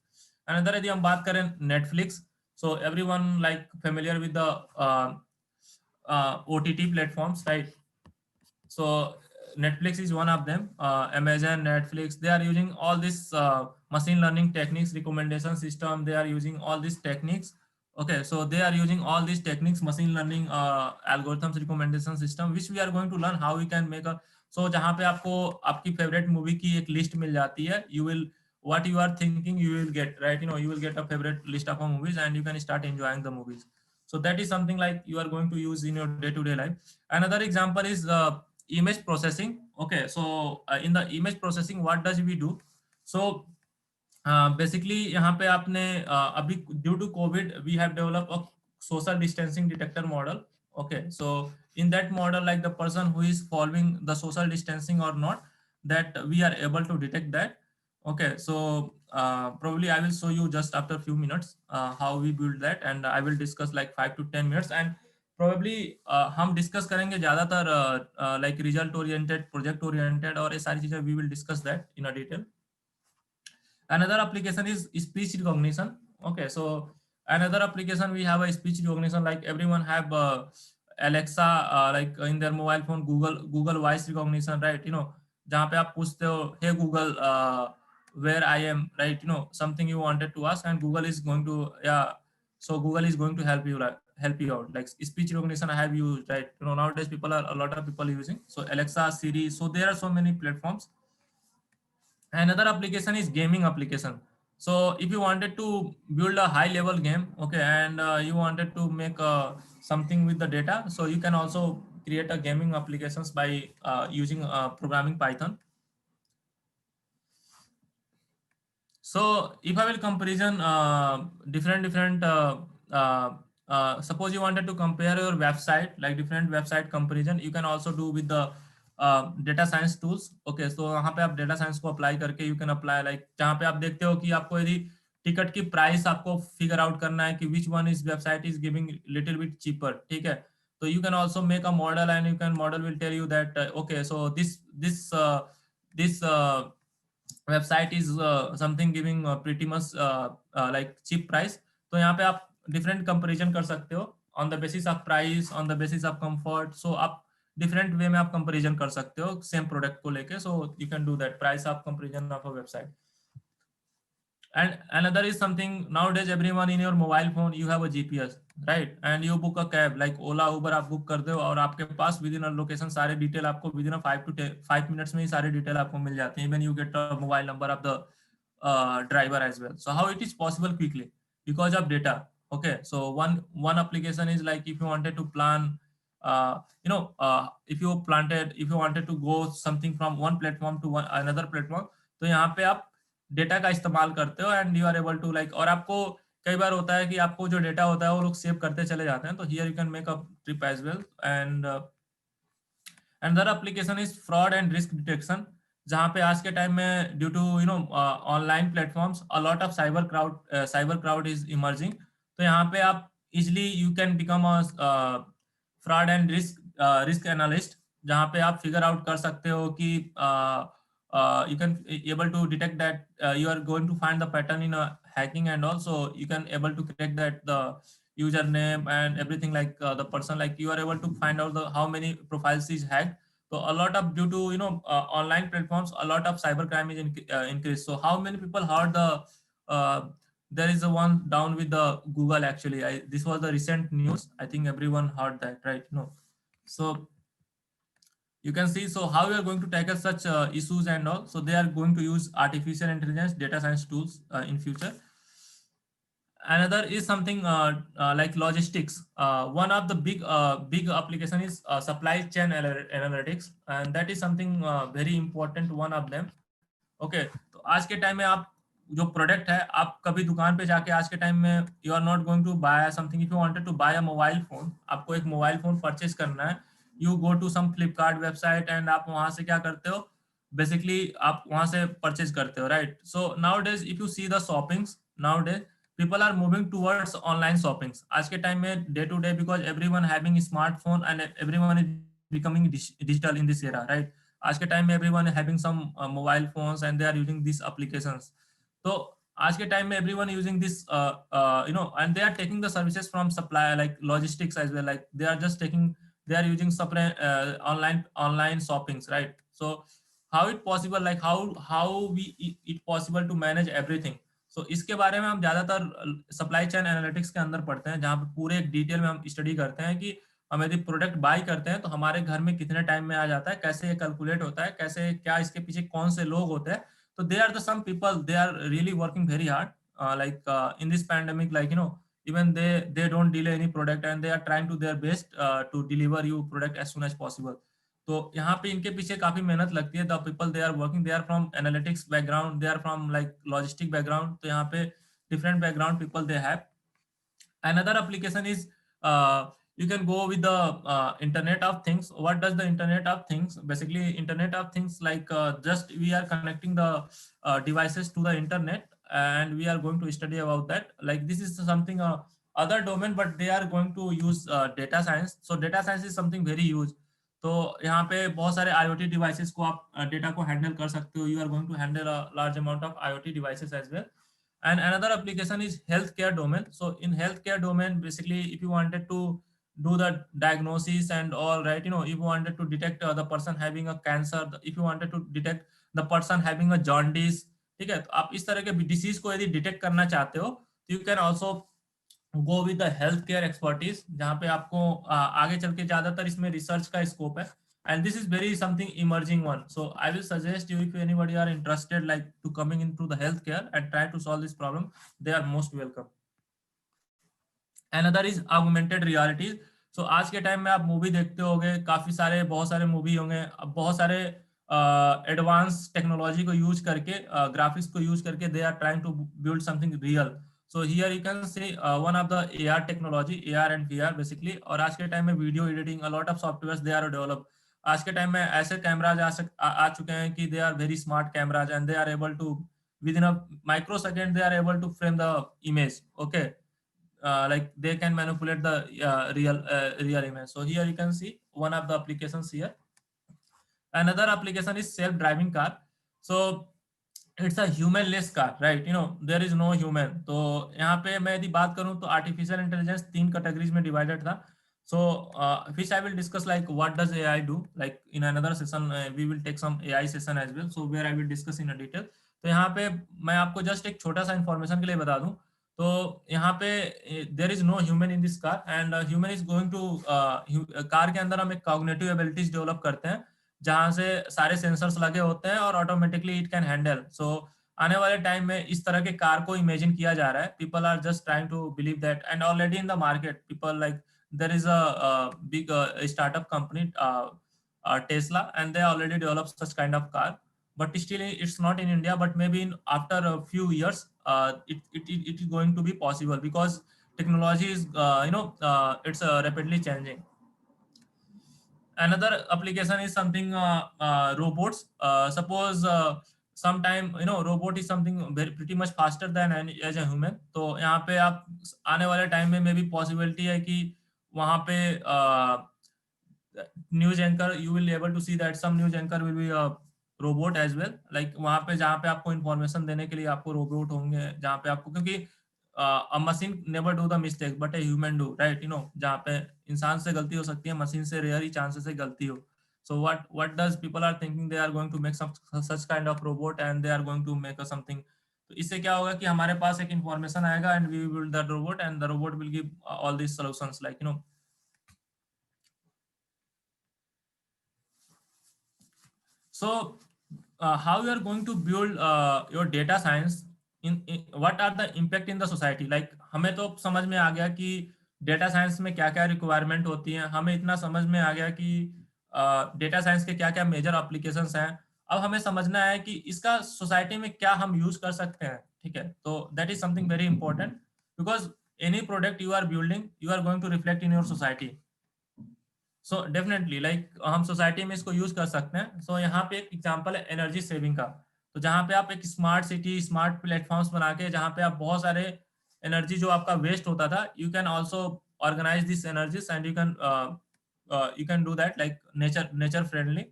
Another, यदि हम बात करें Netflix, so everyone like familiar with the OTT platforms, right? So Netflix is one of them. Amazon, Netflix, they are using all this machine learning techniques, recommendation system. They are using all these techniques. Okay, so they are using all these techniques, machine learning algorithms, recommendation system, which we are going to learn how we can make a. So जहाँ पे आपको आपकी favorite movie की एक list मिल जाती है, you will what you are thinking you will get, right? You will get a favorite list of movies and you can start enjoying the movies. So that is something like you are going to use in your day-to-day life. Another example is image processing. Okay, so in the image processing, what does we do? So basically यहाँ पे आपने अभी due to COVID we have developed a social distancing detector model. Okay, so in that model, like the person who is following the social distancing or not, that we are able to detect that. Okay, so probably I will show you just after a few minutes how we build that, and I will discuss like 5 to 10 minutes, and probably हम discuss करेंगे ज़्यादातर like result oriented, project oriented और ये सारी चीज़ें we will discuss that in a detail. Another application is speech recognition. Okay, so another application we have a speech recognition, like everyone have Alexa like in their mobile phone, Google voice recognition, right? जहाँ पे आप पूछते हो, hey Google, where I am, right? Something you wanted to ask, and Google is going to, yeah, so Google is going to help you, like help you out. Like speech recognition I have used, right? Nowadays people are a lot of people using. So Alexa, Siri, so there are so many platforms. Another application is gaming application. So if you wanted to build a high level game, okay, and you wanted to make something with the data, so you can also create a gaming applications by using programming Python. So if I will comparison different suppose you wanted to compare your website, like different website comparison, you can also do with the data science tools. Okay, so वहाँ पे आप data science को apply करके you can apply, like जहाँ पे आप देखते हो कि आपको यदि टिकट की प्राइस आपको फिगर आउट करना है कि which one is website is giving little bit cheaper, ठीक है? तो you can also make a model, and you can model will tell you that okay, so this website is something giving pretty much like cheap price. तो यहाँ पे आप different comparison कर सकते हो on the basis of price, on the basis of comfort. So आप different way में आप comparison कर सकते हो same product को लेके. So you can do that price of comparison of a website. And another is something, nowadays everyone in your mobile phone you have a GPS, right? And you book a cab like Ola, Uber आप book कर दो और आपके पास within a location सारे detail आपको within a 5 minutes में ही सारे detail आपको मिल जाते हैं. Even you get a mobile number of the driver as well. So how it is possible quickly? Because of data. Okay, so one application is like if you wanted to plan if you wanted to go something from one platform to another platform, तो यहाँ पे आप data का इस्तेमाल करते हो and you are able to like, और आपको कई बार होता है कि आपको जो डेटा होता है वो लोग सेव करते चले जाते हैं. तो here you can make a trip as well. And another application is fraud and risk detection, जहाँ पे आज के टाइम में due to online platforms a lot of cyber crowd is emerging. तो यहाँ पे आप easily you can become a fraud and risk analyst, जहाँ पे आप फिगर आउट कर सकते हो कि you can able to detect that you are going to find the pattern in a hacking, and also you can able to crack that the username and everything, like the person, like you are able to find out the how many profiles is hacked. So a lot of due to online platforms, a lot of cybercrime is increased. So how many people heard the uh, there is a one down with the Google actually. This was the recent news. I think everyone heard that, right? No. So you can see, so how we are going to tackle such issues and all. So they are going to use artificial intelligence, data science tools in future. Another is something like logistics. One of the big application is supply chain analytics, and that is something very important, one of them. Okay, तो आज के time में आप जो product है, आप कभी दुकान पे जाके आज के टाइम में you are not going to buy something. If you wanted to buy a mobile phone, आपको एक मोबाइल फोन परचेज करना है, you go to some Flipkart website and आप वहां से क्या करते हो, बेसिकली आप वहां से परचेज करते हो, right? So now days if you see the shoppings, now days people are moving towards online shoppings आज के टाइम में day to day, because everyone having smartphone and everyone is becoming digital in this era, right? आज के time में everyone is having some mobile phones and they are using these applications. तो आज के time में everyone using this and they are taking the services from supplier like logistics as well, like they are just taking, they are using supply online shoppings, right? So how it possible, like how we it possible to manage everything. So इसके बारे में हम ज्यादातर supply chain analytics के अंदर पढ़ते हैं, जहाँ पे पूरे एक डिटेल में हम स्टडी करते हैं कि हम यदि प्रोडक्ट बाय करते हैं तो हमारे घर में कितने टाइम में आ जाता है, कैसे ये कैलकुलेट होता है, कैसे क्या इसके पीछे कौन से लोग होते हैं. तो they are the some people, they are really working very hard, like in this pandemic, like even they don't delay any product and they are trying to their best to deliver you product as soon as possible. तो यहाँ पे इनके पीछे काफी मेहनत लगती है. The people they are working, they are from analytics background, they are from like logistic background. तो यहाँ पे different background people they have. Another application is you can go with the internet of things. What does the internet of things? Basically internet of things, like just we are connecting the devices to the internet, and we are going to study about that. Like this is something other domain, but they are going to use data science. So data science is something very huge. तो यहाँ पे बहुत सारे IoT devices को आप data को handle कर सकते हो. You are going to handle a large amount of IoT devices as well. And another application is healthcare domain. So in healthcare domain, basically if you wanted to do the diagnosis and all, right, if you wanted to detect the person having a cancer, if you wanted to detect the person having a jaundice, ठीक है, तो आप इस तरह के disease को यदि detect करना चाहते हो तो you can also go with the health care expertise, जहाँ पे आपको आगे चल के ज्यादातर इसमें रिसर्च का स्कोप है. And this is very something emerging one. So I will suggest you, if anybody are interested like to coming into the healthcare and try to solve this problem, they are most welcome. Another is augmented reality. So आज के time में आप movie देखते होंगे, काफी सारे बहुत सारे मूवी होंगे, अब बहुत सारे एडवांस टेक्नोलॉजी को यूज करके, ग्राफिक्स को यूज करके they are trying to build something real. So here you can say one of the AR technology, AR and VR basically. और आज के टाइम में video editing, a lot of software they are develop. आज के time में ऐसे cameras आ चुके हैं कि they are very smart cameras, and they are able to within a micro second they are able to frame the image. Okay, like they can manipulate the real image. So here you can see one of the applications here. Another application is self-driving car. So it's a humanless car, right? There is no human. तो यहाँ पे मैं यदि बात करूँ तो artificial intelligence 3 categories में divided था. So which I will discuss, like what does AI do, like in another session we will take some AI session as well, so where I will discuss in a detail. तो यहाँ पे मैं आपको just एक छोटा सा information के लिए बता दूं. तो यहाँ पे there is no human in this car, and human is going to, car के अंदर हम एक कॉग्निटिव एबिलिटीज डेवलप करते हैं, जहां से सारे सेंसर्स लगे होते हैं और ऑटोमेटिकली इट कैन हैंडल. सो आने वाले टाइम में इस तरह के कार को इमेजिन किया जा रहा है. People are just trying to believe that, and already in the market people like there is a big startup company, Tesla, and they already developed such kind of car, but still it's not in India, but maybe after a few years it is going to be possible, because technology is it's rapidly changing. Another application is something robots. Suppose sometime robot is something very pretty much faster than as a human. तो यहाँ पे आप आने वाले time में भी possibility है कि वहाँ पे news anchor, you will able to see that some news anchor will be robot as well. Like वहाँ पे जहाँ पे आपको इन्फॉर्मेशन देने के लिए आपको रोबोट होंगे, जहाँ पे आपको, क्योंकि a machine never do the mistakes but a human do, right? जहाँ पे इंसान से गलती हो सकती है, मशीन से रेयर ही चांसेस है गलती हो. So what does people are thinking, they are going to make some such kind of robot and they are going to make a something. तो इससे क्या होगा कि हमारे पास एक इंफॉर्मेशन आएगा and we will build that robot and the robot will give all these solutions, like So how you are going to build your data science, in what are the impact in the society. Like हमें तो समझ में आ गया कि data science में क्या क्या requirement होती है, हमें इतना समझ में आ गया कि डेटा साइंस के क्या क्या मेजर एप्लीकेशंस हैं. अब हमें समझना है कि इसका सोसाइटी में क्या हम यूज कर सकते हैं. ठीक है, तो that is something very important, because any product you are building, you are going to reflect in your society. So definitely like हम सोसाइटी में इसको यूज कर सकते हैं. सो यहाँ पे एक एग्जांपल है एनर्जी सेविंग का. तो जहाँ पे आप एक स्मार्ट सिटी, स्मार्ट प्लेटफॉर्म्स बना के, जहाँ पे आप बहुत सारे एनर्जी जो आपका वेस्ट होता था, you can also organise this energies and you can do that like nature friendly.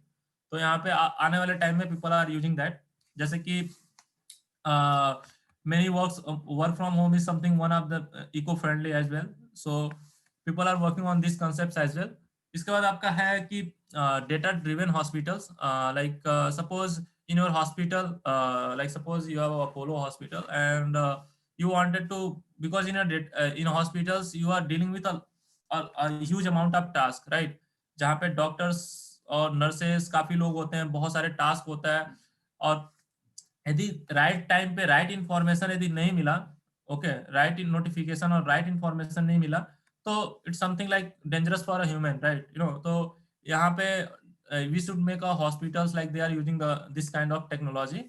तो यहाँ पे आने वाले टाइम में पीपल आर यूजिंग दैट. जैसे कि many work from home is something one of the eco friendly as well. So people are working on these concepts as well. इसके बाद आपका है कि data driven hospitals, like suppose in your hospital, like suppose you have a Apollo hospital and you wanted to, because in hospitals you are dealing with a huge amount of task, right? जहाँ पे doctors और nurses काफी लोग होते हैं, बहुत सारे task होता है, और यदि राइट टाइम पे राइट इंफॉर्मेशन यदि नहीं मिला, ओके, राइट नोटिफिकेशन और राइट इंफॉर्मेशन नहीं मिला, तो it's something like dangerous for a human, right? तो यहाँ पे we should make our hospitals like they are using this kind of technology.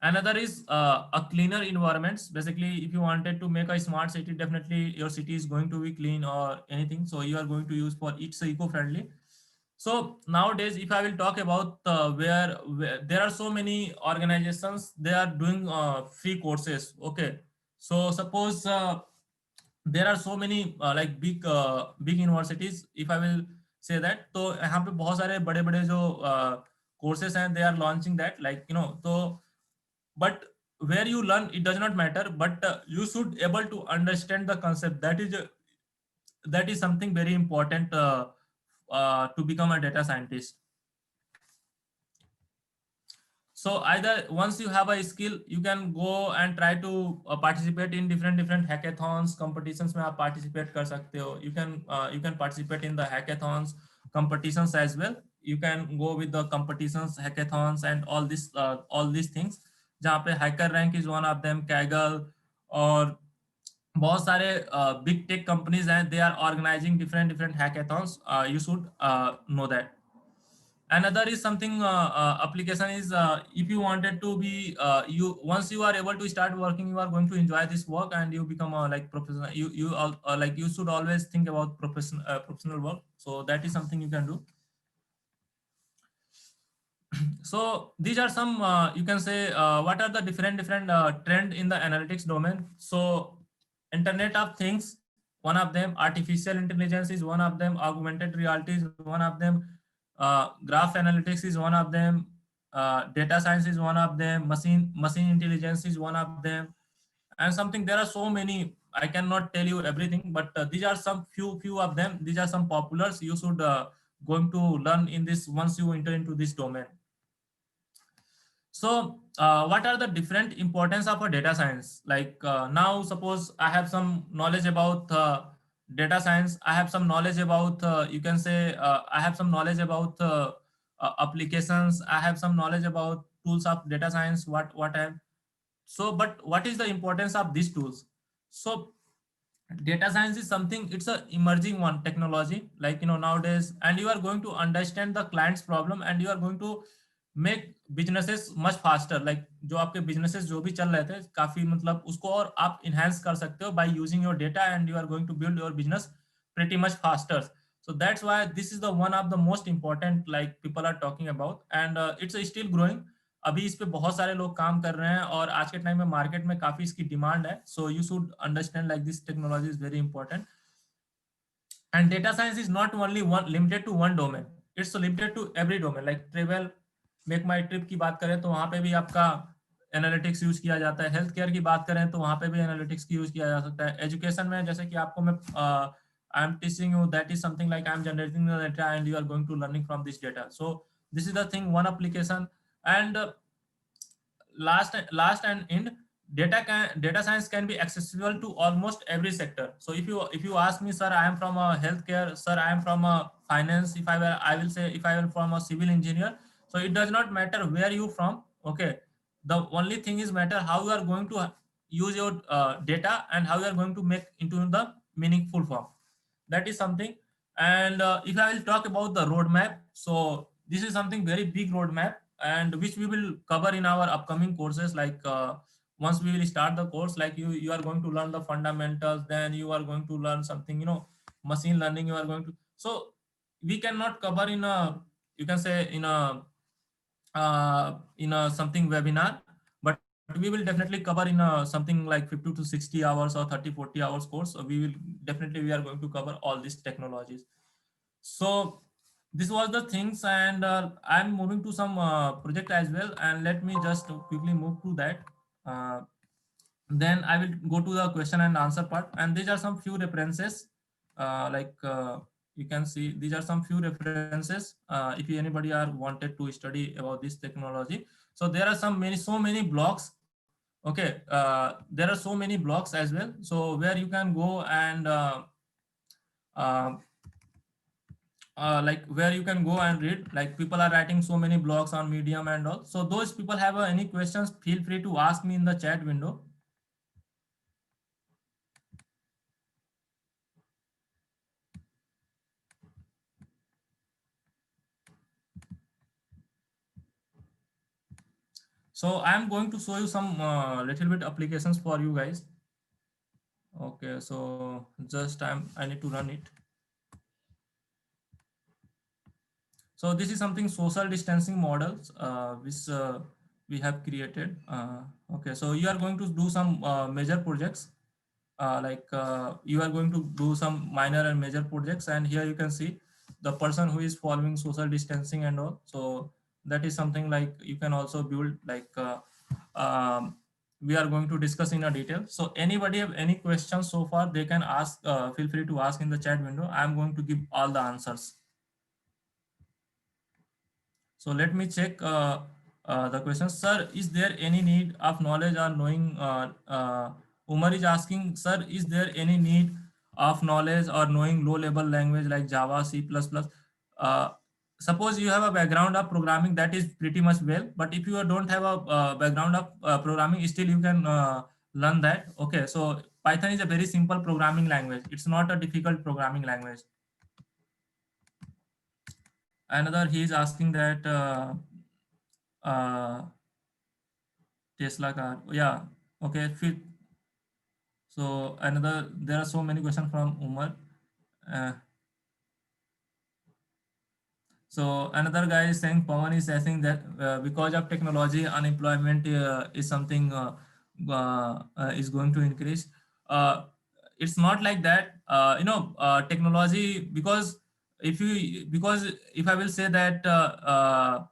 Another is a cleaner environments. Basically, if you wanted to make a smart city, definitely your city is going to be clean or anything, so you are going to use for it's eco-friendly. So nowadays, if I will talk about where there are so many organizations, they are doing free courses. Okay, so suppose there are so many like big universities. If I will say that, तो यहाँ पे बहुत सारे बड़े बड़े जो courses हैं, they are launching that, like तो but where you learn it does not matter, but you should able to understand the concept. That is something very important to become a data scientist. So either once you have a skill, you can go and try to participate in different hackathons, competitions में आप participate कर सकते हो. You can participate in the hackathons, competitions as well. You can go with the competitions, hackathons, and all these things. जहाँ पे HackerRank is one of them, Kaggle, और बहुत सारे big tech companies हैं. They are organizing different hackathons. You should know that. Another is something application is, if you wanted to be you once you are able to start working, you are going to enjoy this work and you become like professional. Like you should always think about professional work, so that is something you can do. So these are some you can say what are the different trend in the analytics domain. So internet of things, one of them; artificial intelligence is one of them; augmented reality is one of them; graph analytics is one of them; data science is one of them; machine intelligence is one of them, and something. There are so many, I cannot tell you everything, but these are some few of them. These are some populars you should going to learn in this once you enter into this domain. So what are the different importance of a data science? Like now suppose I have some knowledge about data science. I have some knowledge about you can say I have some knowledge about applications. I have some knowledge about tools of data science, what I am. So but what is the importance of these tools? So data science is something, it's a emerging one technology, like nowadays, and you are going to understand the client's problem and you are going to make businesses much faster. Like जो आपके businesses जो भी चल रहे थे काफी, मतलब उसको और आप enhance कर सकते हो by using your data, and you are going to build your business pretty much faster. So that's why this is the one of the most important, like people are talking about, and it's still growing. अभी इस पे बहुत सारे लोग काम कर रहे हैं और आज के टाइम में मार्केट में काफी इसकी डिमांड है. So you should understand like this technology is very important. And data science is not only one limited to one domain, it's limited to every domain. Like travel MakeMyTrip की बात करें तो वहां पे भी आपका analytics use किया जाता है. हेल्थ केयर की बात करें तो वहां पे भी एनालिटिक्स की यूज किया जा सकता है. एजुकेशन में जैसे कि आपको मैं I am teaching you, that is something like I am generating the data and you are going to learning from this data. So this is the thing, one application. And last and end, data science can be accessible to almost every sector. So if you ask me, sir, I am from a healthcare, sir, I am from a finance, if I will say if I am from a civil engineer, so it does not matter where you from. Okay, the only thing is matter how you are going to use your data and how you are going to make into the meaningful form. That is something. And if I will talk about the roadmap, so this is something very big roadmap, and which we will cover in our upcoming courses. Like once we will start the course, like you are going to learn the fundamentals, then you are going to learn something, machine learning you are going to. So we cannot cover in a, you can say, in a something webinar, but we will definitely cover in a something like 50 to 60 hours or 30-40 hours course. So we are going to cover all these technologies. So this was the things, and I'm moving to some project as well, and let me just quickly move to that. uh, then I will go to the question and answer part, and these are some few references. Like you can see these are some few references if you anybody are wanted to study about this technology. So there are some many so many blogs. Okay, there are so many blogs as well, so where you can go and uh, like where you can go and read, like people are writing so many blogs on Medium and all. So those people have any questions, feel free to ask me in the chat window. So I am going to show you some little bit applications for you guys. Okay, so just I need to run it. So this is something social distancing models which we have created. Okay, so you are going to do some major projects, you are going to do some minor and major projects, and here you can see the person who is following social distancing and all. So that is something like you can also build um, we are going to discuss in a detail. So anybody have any questions so far, they can ask, feel free to ask in the chat window. I am going to give all the answers. So let me check the question. Sir, is there any need of knowledge or knowing? Umar is asking, sir, is there any need of knowledge or knowing low-level language like Java, C++? Uh, Suppose you have a background of programming, that is pretty much well. But if you don't have a background of programming, still you can learn that. Okay, so Python is a very simple programming language. It's not a difficult programming language. Another, he is asking that. Uh, Tesla car. Yeah. Okay. So another, there are so many questions from Umar. Uh, so another guy is saying, Pawan is saying that because of technology, unemployment is something is going to increase. Uh, it's not like that. Technology, because if I will say that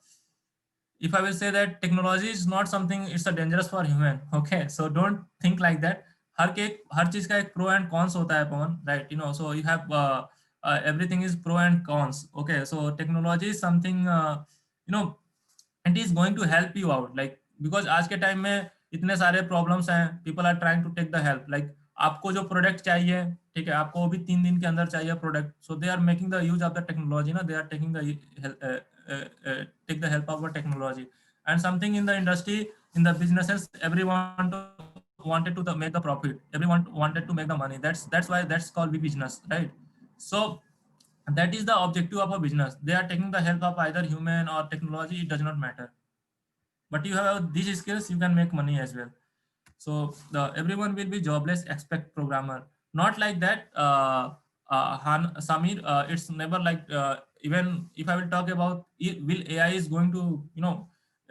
if I will say that technology is not something, it's a dangerous for human. Okay, so don't think like that. हर चीज का एक pro and cons होता है पवन, right? So you have everything is pro and cons. Okay, so technology is something you know it is going to help you out, like because आज के time में इतने सारे प्रॉब्लम्स हैं, people are trying to take the help, like आपको जो product चाहिए, ठीक है, आपको वो भी 3 दिन के अंदर चाहिए product, so they are making the use of the technology ना, they are taking the take the help of the technology. And something in the industry, in the businesses, everyone wanted to make the profit, everyone wanted to make the money. That's why that's called the business, right? So that is the objective of a business. They are taking the help of either human or technology, it does not matter, but you have these skills, you can make money as well. So everyone will be jobless expect programmer, not like that. Samir, it's never like even if I will talk about will AI is going to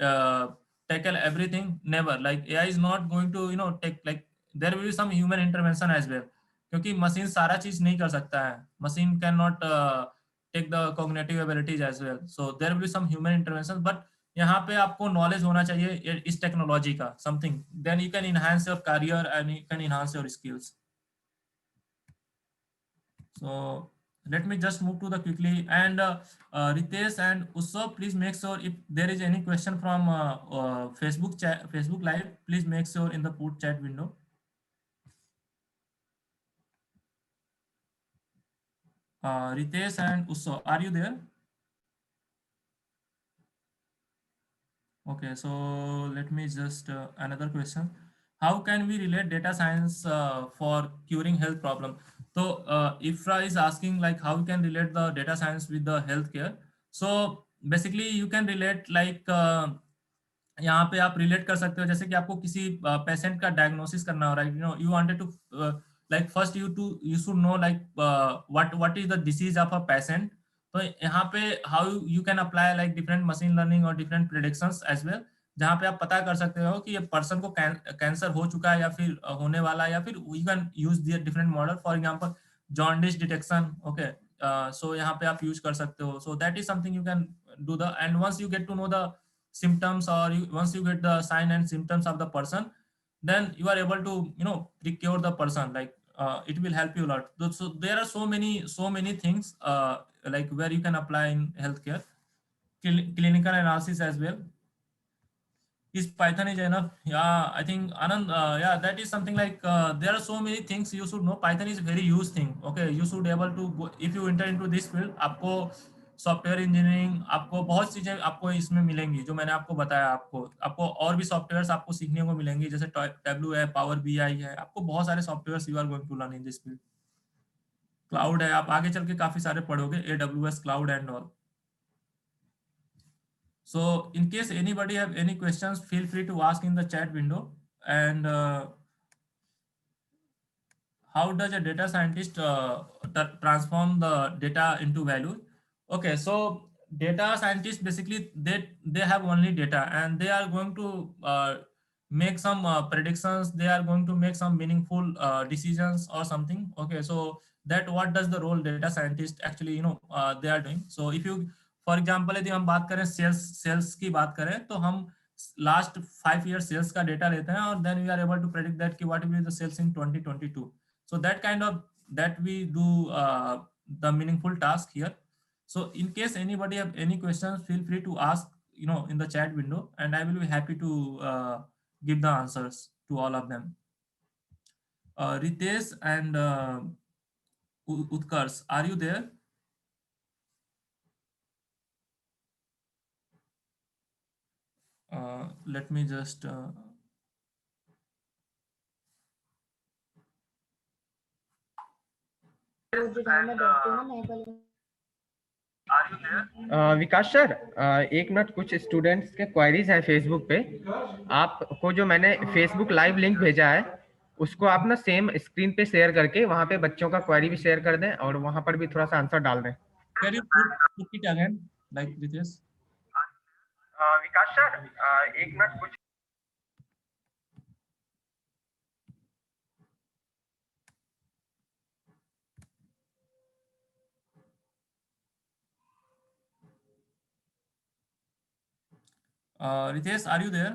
uh, tackle everything, never. Like AI is not going to take, like there will be some human intervention as well, क्योंकि machine सारा चीज नहीं कर सकता है, machine can not take the cognitive abilities as well, so there will be some human intervention, but यहाँ पे आपको नॉलेज होना चाहिए इस टेक्नोलॉजी का something, then you can enhance your career and you can enhance your skills. So let me just move to the quickly, and Ritesh and Uso, please make sure if there is any question from Facebook chat, Facebook live, please make sure in the put chat window. Ritesh and Uso, are you there? Okay, so let me just another question. How can we relate data science for curing health problem? So Ifra is asking like how you can relate the data science with the healthcare. So basically you can relate like यहाँ पे आप relate कर सकते हो, जैसे कि आपको किसी पेशेंट का डायग्नोसिस करना हो, right? You wanted to like first you should know like what is the disease of a patient. तो यहाँ पे how you can apply like different machine learning और डिफरेंट प्रिडिक्शंस एज वेल, जहाँ पे आप पता कर सकते हो कि ये पर्सन को कैंसर हो चुका है या फिर होने वाला है, या फिर you can use their different model, for example jaundice detection. Okay, so यहाँ पे आप यूज कर सकते हो. So that is something you can do the, and once you get to know the symptoms, or once you get the sign and symptoms of the person, then you are able to procure the person, like it will help you a lot. So there are so many things like where you can apply in healthcare. Clinical analysis as well. Is Python is enough? Yeah, I think Anand, yeah, that is something like there are so many things you should know. Python is very used thing. Okay, you should able to go, if you enter into this field, आपको software engineering, आपको बहुत चीजें आपको इसमें मिलेंगी जो मैंने आपको बताया। आपको और भी सॉफ्टवेयर्स आपको सीखने को मिलेंगी, जैसे टैबलू है, पावर बीआई है, आपको बहुत सारे softwares you are going to learn in this field. Cloud है, आप आगे चल के काफी सारे पढ़ोगे, AWS cloud and all. So in case anybody have any questions, feel free to ask in the chat window. And how does a data scientist transform the data into value? Okay, so data scientists basically they have only data, and they are going to make some predictions. They are going to make some meaningful decisions or something. Okay, so that what does the role data scientist actually they are doing. So if you, for example, यदि हम बात करें sales की बात करें, तो हम last 5 years sales का डेटा लेते हैं और then we are able to predict that कि what will be the sales in 2022. So that kind of that we do the meaningful task here. So in case anybody have any questions, feel free to ask in the chat window, and I will be happy to give the answers to all of them. Ritesh and Utkars, are you there? Let me just Vikas sir, एक minute, कुछ students के queries हैं Facebook पे। आपको जो मैंने Facebook live link भेजा है उसको आप ना सेम स्क्रीन पे शेयर करके वहां पे बच्चों का क्वेरी भी शेयर कर दें और वहां पर भी थोड़ा सा आंसर डाल दें। Can you put it again, like this? Vikas sir, एक मिनट, कुछ Ritesh, are you there?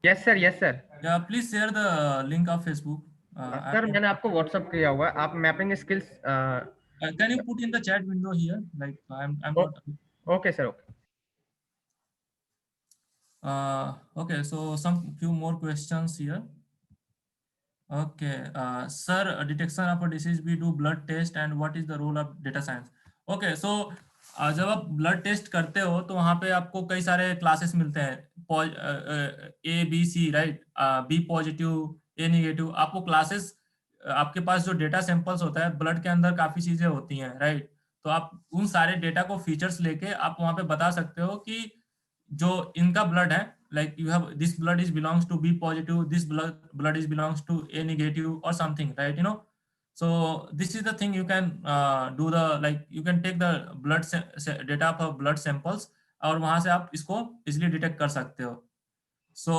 Yes sir, yes sir. Yeah, please share the link of Facebook. Sir मैंने आपको व्हाट्सएप किया हुआ है। आप mapping skills can you put in the chat window here? Like I'm not. Okay sir, okay. Okay, so some few more questions here. Okay, sir, detection of a disease, we do blood test, and what is the role of data science? Okay, so जब आप blood test करते हो तो वहाँ पे आपको कई सारे क्लासेस मिलते हैं, ABC, right, B positive, A negative. आपको क्लासेस, आपके पास जो डेटा सैंपल्स होता है, ब्लड के अंदर काफी चीजें होती हैं, राइट। तो आप उन सारे डेटा को फीचर्स लेके आप वहाँ पे बता सकते हो कि जो इनका ब्लड है, like you have this blood is belongs to B positive, this blood is belongs to A negative or something, right? So this is the thing you can do the, like you can take the blood data of blood samples और वहां से आप इसको easily detect कर सकते हो. So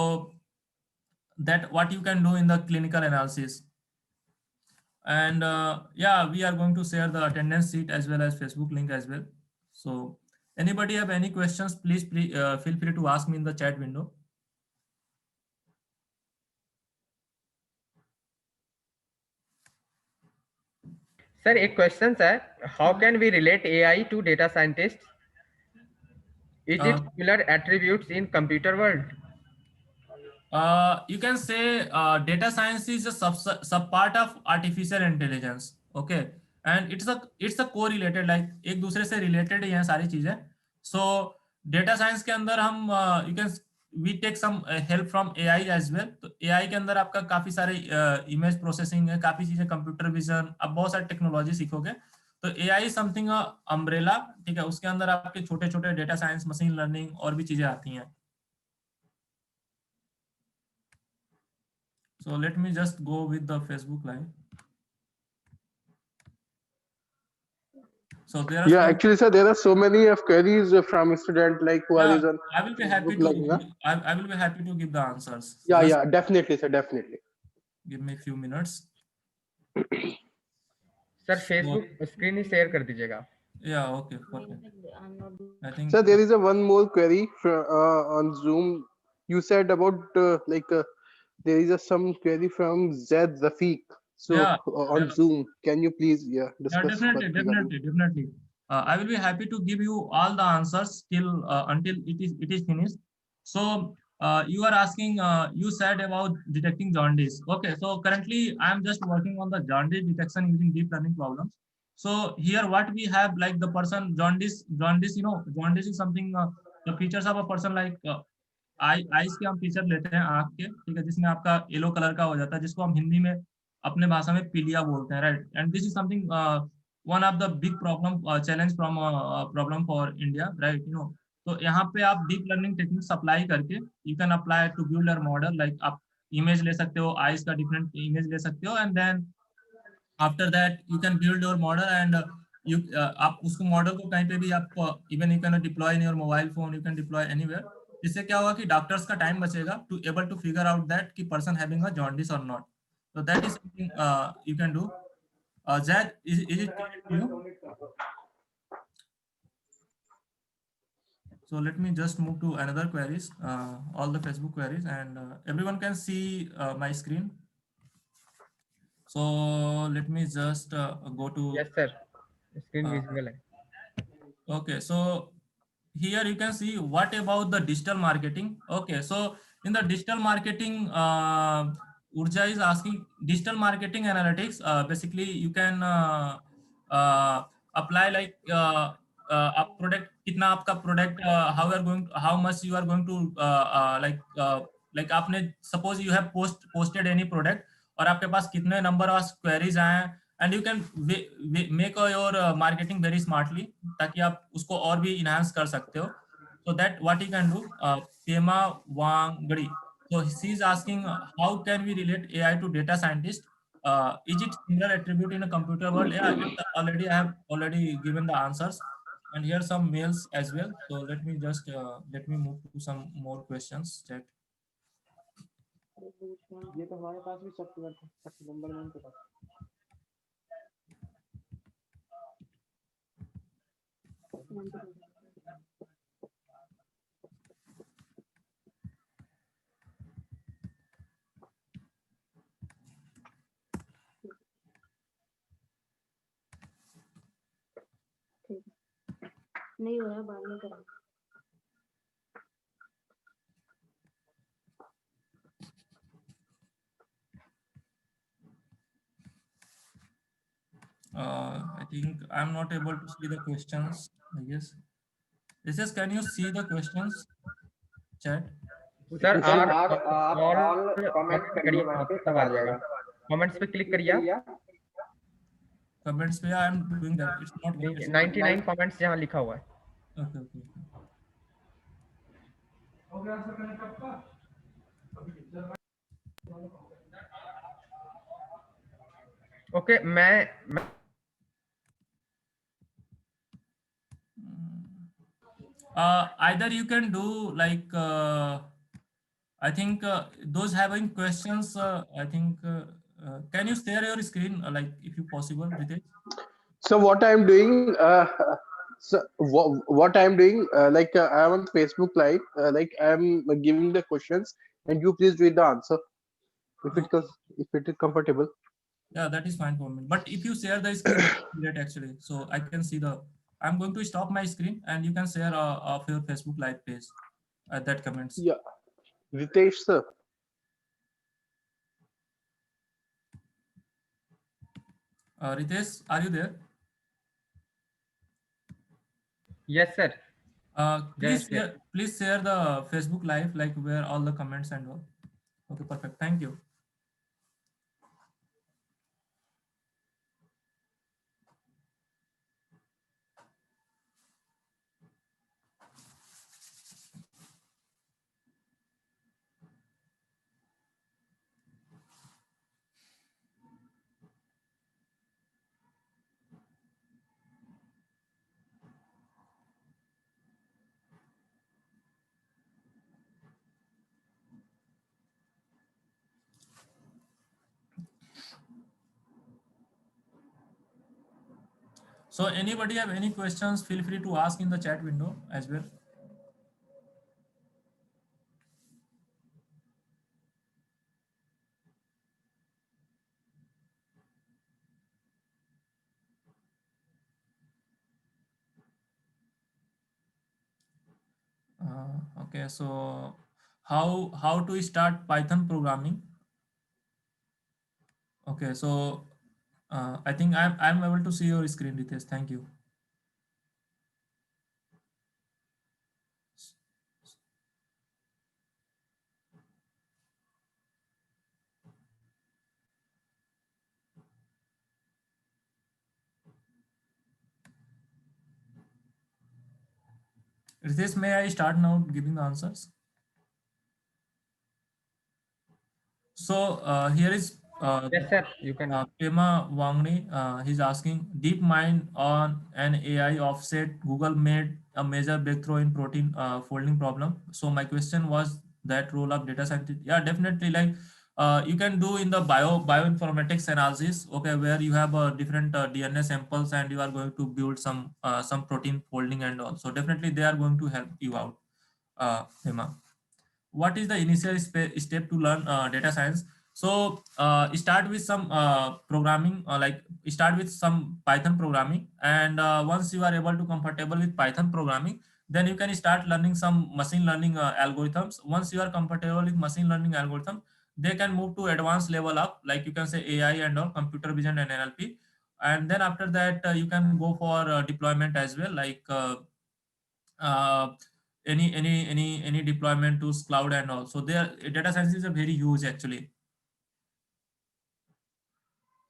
that what you can do in the clinical analysis. And yeah, we are going to share the attendance sheet as well as Facebook link as well. So anybody have any questions, please feel free to ask me in the chat window. Sir एक question है, how can we relate AI to data scientist? Is it similar attributes in computer world? You can say data science is a sub part of artificial intelligence, okay, and it's a correlated, like एक दूसरे से related ही हैं सारी चीजें. So data science के अंदर हम we take some help from AI as well. तो AI के अंदर आपका काफी सारे image processing है, काफी चीजें, computer vision, आप बहुत सारी टेक्नोलॉजी सीखोगे. तो AI is something umbrella, ठीक है, उसके अंदर आपके छोटे छोटे डेटा साइंस, मशीन लर्निंग और भी चीजें आती हैं. So let me just go with the Facebook Live. So there are actually, sir, there are so many of queries from student like who are on. I will be happy to I will be happy to give the answers. Yeah, definitely, sir, definitely. Give me a few minutes. Sir Facebook screen he share कर दीजिएगा. Yeah, okay, perfect. I think sir, there is a one more query on Zoom. You said about there is some query from Zed Rafiq. So Yeah, on yeah. Zoom, can you please Yeah, discuss definitely, regarding? definitely, definitely. I will be happy to give you all the answers till until it is finished. So you are asking, you said about detecting jaundice. Okay, so currently I am just working on the jaundice detection using deep learning problems. So here what we have, like the person jaundice, jaundice is something, the features of a person like ice के हम feature लेते हैं आंख के, ठीक है, जिसमें आपका येलो कलर का हो जाता है, जिसको हम हिंदी में अपने भाषा में पीलिया बोलते हैं, right. And this is something one of the big problem challenge from problem for India, right, तो यहाँ पे आप डीप लर्निंग टेक्निक्स अप्लाई करके you can apply to build your model, like आप इमेज ले सकते हो, आइस का डिफरेंट इमेज ले सकते हो, and then after that you can build your model, and you आप उसको मॉडल को कहीं पे भी आप even you can deploy in your mobile phone, you can deploy anywhere. इससे क्या होगा कि डॉक्टर्स का टाइम बचेगा to able to figure out that कि पर्सन हैविंग अ जॉन्डिस और not. So that is something you can do. Zad, is it clear to you? So let me just move to another queries, all the Facebook queries, and everyone can see my screen. So let me just go to. Yes sir, screen Uh, visible है. okay, so here you can see what about the digital marketing. Okay, so in the digital marketing, Urja is asking digital marketing analytics. Basically you can uh, apply like आप product कितना आपका product, how much you are going to like आपने suppose you have posted any product और आपके पास कितने number of queries आए, and you can make your marketing very smartly, ताकि आप उसको और भी इनहांस कर सकते हो। So that what you can do, Pema Wangdi. So she is asking, how can we relate AI to data scientist? Is it similar attribute in a computer world? Yeah, it's already, I have already given the answers, and here are some mails as well. So let me move to some more questions. Chat. ये तो हमारे पास भी software था number में उनके पास। नहीं हो रहा, बाद में करेंगे। I think I'm not able to see the questions, I guess. This is, can you see the questions? Chat. Sir sir आप आप ऑल कमेंट कमेंट करिए, करिए, वहाँ वहाँ पे पे तब तब आ आ जाएगा। जाएगा। कमेंट्स पे क्लिक करिए, Comments पे, I am doing that. It's not. It's not. 99 comments जहाँ लिखा हुआ है। Okay, okay, okay. ओके, मैं Either you can do like I think those having questions, I think can you share your screen, like if you possible, Ritesh? So what I'm doing, what I'm doing, I'm on Facebook Live, like I'm giving the questions, and you please read the answer if it Okay. if it is comfortable. Yeah, that is fine for me. But if you share the screen, that would be great actually. So I can see the. I'm going to stop my screen, and you can share of your Facebook Live page that comments. Yeah, Ritesh sir. Ritesh, are you there? Yes sir, Please yes share, please share the Facebook Live, like where all the comments and all. Okay, perfect. Thank you. So anybody have any questions, feel free to ask in the chat window as well. Okay, so how to start Python programming? Okay, so I think I'm able to see your screen, Ritesh. Thank you. Ritesh, may I start now giving the answers? So here is Yes, sir. You can. Pema Wangne. He's asking, DeepMind on an AI offset. Google made a major breakthrough in protein folding problem. So my question was that role of data scientist. Yeah, definitely. Like you can do in the bioinformatics analysis. Okay, where you have different DNA samples and you are going to build some protein folding and all. So definitely they are going to help you out, Pema. What is the initial step to learn data science? So start with some programming, like start with some Python programming, and once you are able to comfortable with Python programming, then you can start learning some machine learning algorithms. Once you are comfortable with machine learning algorithm, they can move to advanced level up, like you can say AI and all, computer vision and NLP. And then after that you can go for deployment as well, like uh, any deployment to cloud and all. So there data science is a very huge actually.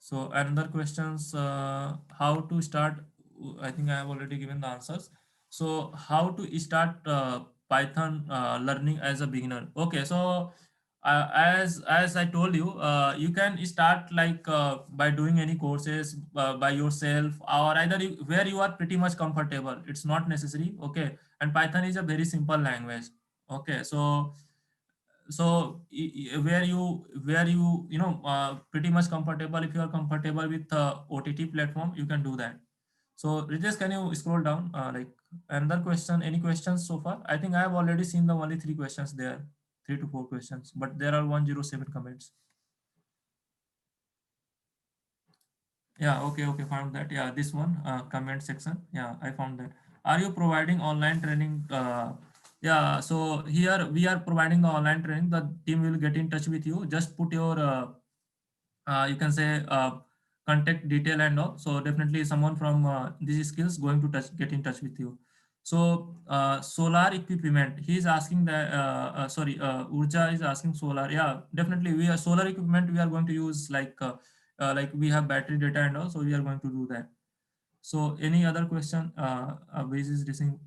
So another questions, how to start? I think I have already given the answers. So how to start Python learning as a beginner? Okay, so as I told you, you can start like by doing any courses by yourself, or either where you are pretty much comfortable. It's not necessary. Okay, and Python is a very simple language. Okay, so where you pretty much comfortable, if you are comfortable with OTT platform, you can do that. So Ritesh, can you scroll down, like another question, any questions so far? I think I have already seen the only three questions there, 3 to 4 questions, but there are 107 comments. Yeah, okay, found that. Yeah, this one, comment section. Yeah, I found that. Are you providing online training? Yeah, so here we are providing the online training. The team will get in touch with you. Just put your, you can say, contact detail and all. So definitely someone from these skills going to get in touch with you. So solar equipment. He is asking that. Sorry, Urja is asking solar. Yeah, definitely we are solar equipment. We are going to use like we have battery data and all, so we are going to do that. So any other question? Basis racing.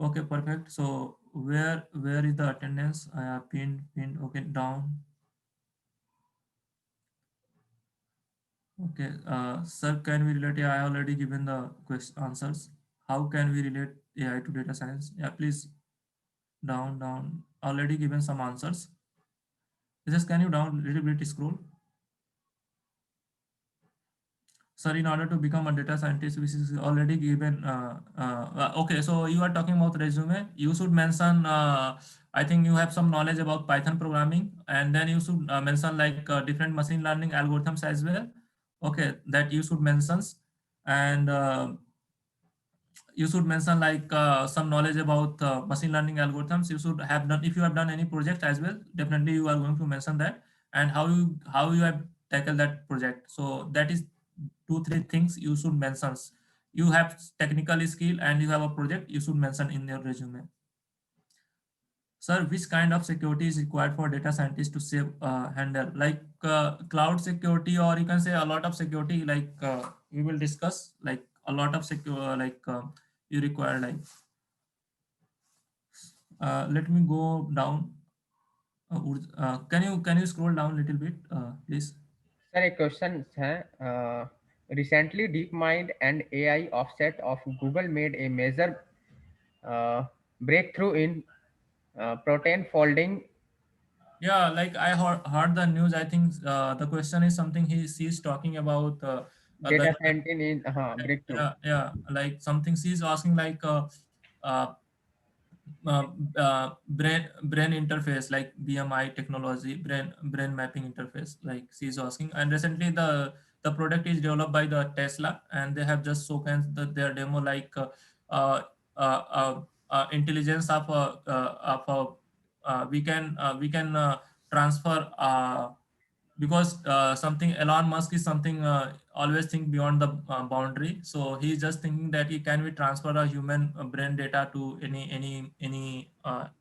Okay, perfect. So where is the attendance? I have pinned. Okay, down. Okay, sir, can we relate? Yeah, I already given the question answers. How can we relate AI to data science? Yeah, please down. Already given some answers. Just can you down little bit scroll? Sir, in order to become a data scientist, which is already given. Okay, so you are talking about resume. You should mention. I think you have some knowledge about Python programming, and then you should mention like different machine learning algorithms as well. Okay, that you should mention, and you should mention like some knowledge about machine learning algorithms. You should have done, if you have done any project as well, definitely you are going to mention that, and how you have tackled that project. So that is 2 3 things you should mention. You have technical skill and you have a project, you should mention in your resume. Sir, which kind of security is required for data scientists to save handle, like cloud security, or you can say a lot of security, like we will discuss like a lot of secure, like you require like let me go down. Can you scroll down a little bit, please? Sir एक question है. Recently DeepMind and AI offset of Google made a major breakthrough in protein folding. Yeah, like I heard the news. I think the question is something she's talking about the Data scientist in breakthrough. yeah, like something she's asking like uh, uh, brain interface, like BMI technology, brain mapping interface, like she's asking. And recently the product is developed by the Tesla, and they have just showcased their demo, like uh, uh, uh, intelligence we can transfer because something Elon Musk is something always think beyond the boundary. So he's just thinking that he can we transfer a human brain data to any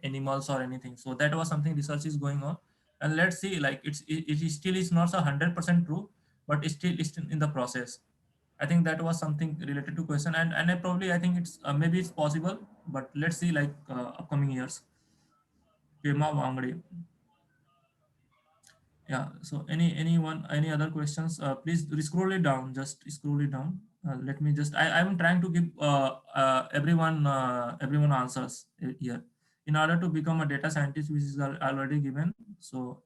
animals or anything. So that was something research is going on, and let's see, like it is still is not 100% true, but it's still in the process. I think that was something related to question, and I think it's maybe it's possible, but let's see, like upcoming years. Kema Wangde. Yeah, so any other questions, please scroll it down, just scroll it down. Let me just I'm trying to give everyone answers here in order to become a data scientist, which is already given. So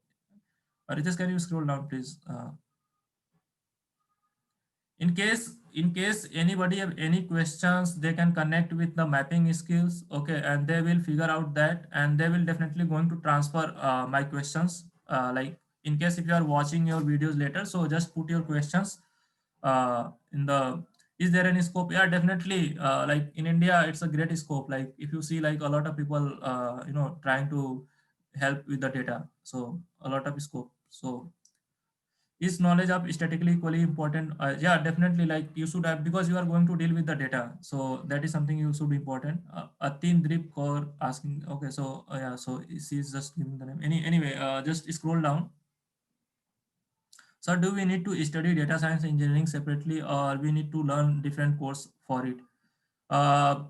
Ritesh, can you scroll down, please? In case anybody have any questions, they can connect with the mapping skills, okay, and they will figure out that, and they will definitely going to transfer my questions, like in case if you are watching your videos later, so just put your questions in the, is there any scope? Yeah, definitely, like in India it's a great scope, like if you see like a lot of people trying to help with the data, so a lot of scope. So is knowledge of statically equally important? Yeah, definitely, like you should have, because you are going to deal with the data, so that is something you should be important. Atin Drip Kaur asking, okay, so yeah, so she's just giving the name. Anyway, just scroll down. So do we need to study data science engineering separately, or we need to learn different course for it? uh,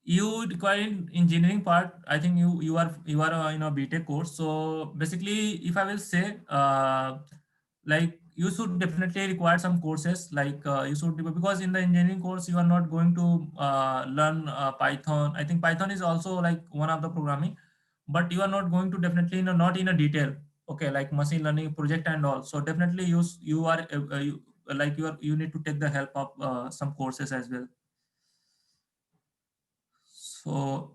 you require in engineering part, I think you are in a BTech course. So basically, if I will say, like you should definitely require some courses, like you should, because in the engineering course you are not going to learn Python. I think Python is also like one of the programming, but you are not going to definitely not in a detail, okay, like machine learning project and all. So definitely you are like you need to take the help of some courses as well. So,